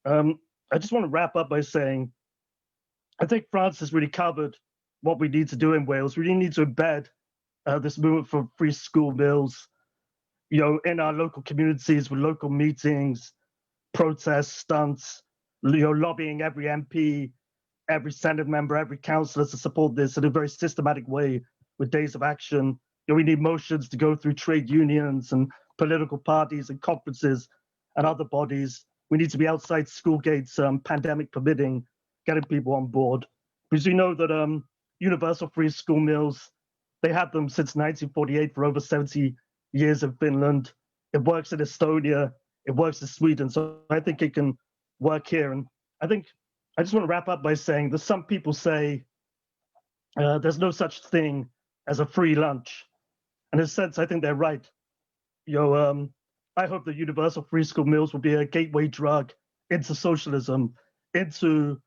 I just want to wrap up by saying, I think France has really covered what we need to do in Wales. We really need to embed this movement for free school meals, in our local communities with local meetings, protests, stunts, lobbying every MP, every Senate member, every councillor to support this in a very systematic way with days of action. We need motions to go through trade unions and political parties and conferences and other bodies. We need to be outside school gates, pandemic permitting, getting people on board. Because we know that universal free school meals, they had them since 1948 for over 70 years in Finland. It works in Estonia, it works in Sweden. So I think it can work here. And I think I just want to wrap up by saying that some people say there's no such thing as a free lunch. And in a sense, I think they're right. I hope that universal free school meals will be a gateway drug into socialism, into,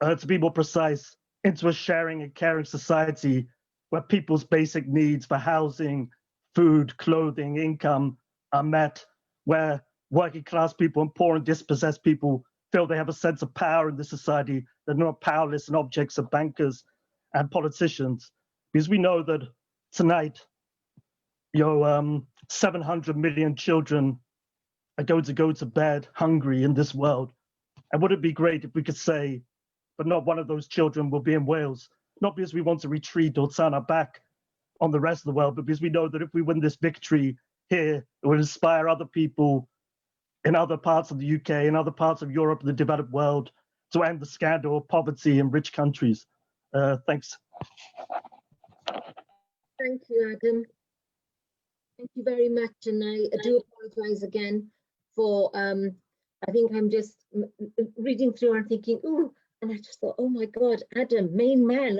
to be more precise, into a sharing and caring society where people's basic needs for housing, food, clothing, income are met, where working class people and poor and dispossessed people feel they have a sense of power in this society. They're not powerless and objects of bankers and politicians. Because we know that tonight, 700 million children are going to go to bed hungry in this world. And would it be great if we could say, but not one of those children will be in Wales, not because we want to retreat or turn our back on the rest of the world, but because we know that if we win this victory here, it will inspire other people in other parts of the UK, in other parts of Europe, and the developed world, to end the scandal of poverty in rich countries. Thanks. Thank you, Adam. Thank you very much. And I do apologize again for, I think I'm just reading through and thinking, ooh, and I just thought, oh my God, Adam, main man,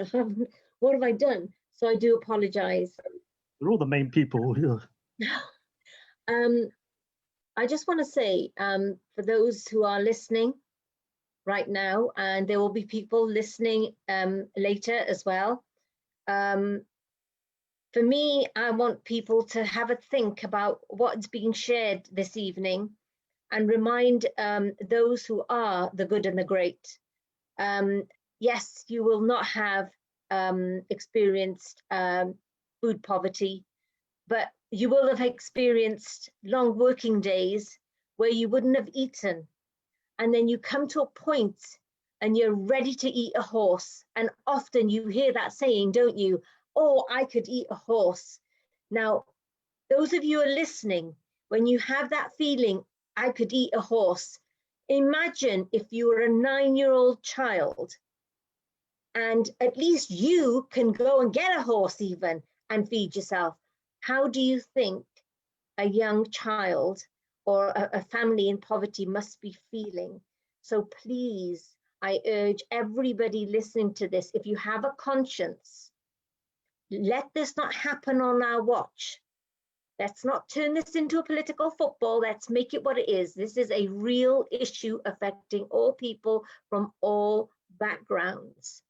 what have I done? So I do apologize. They're all the main people here. I just want to say, for those who are listening right now, and there will be people listening later as well. For me, I want people to have a think about what's being shared this evening and remind those who are the good and the great. Yes, you will not have experienced food poverty, but you will have experienced long working days where you wouldn't have eaten. And then you come to a point and you're ready to eat a horse. And often you hear that saying, don't you? Oh, I could eat a horse. Now, those of you who are listening, when you have that feeling, I could eat a horse, imagine if you were a 9-year-old child and at least you can go and get a horse even and feed yourself. How do you think a young child or a family in poverty must be feeling? So please, I urge everybody listening to this, if you have a conscience, let this not happen on our watch. Let's not turn this into a political football. Let's make it what it is. This is a real issue affecting all people from all backgrounds,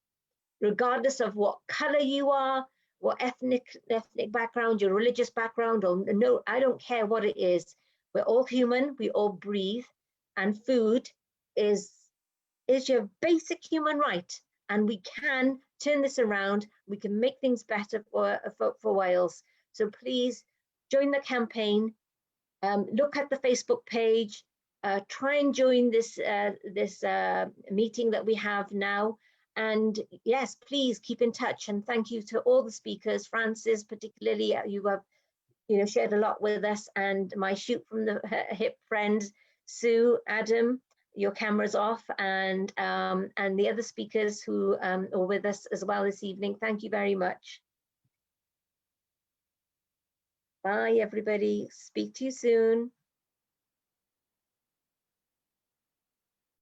regardless of what color you are, what ethnic background, your religious background, or no, I don't care what it is. We're all human, we all breathe, and food is your basic human right. And we can turn this around. We can make things better for Wales. So please join the campaign. Look at the Facebook page. Try and join this meeting that we have now. And yes, please keep in touch. And thank you to all the speakers. Francis, particularly, you have shared a lot with us. And my shoot from the hip friend, Sue, Adam. Your camera's off, and the other speakers who are with us as well this evening. Thank you very much. Bye, everybody. Speak to you soon.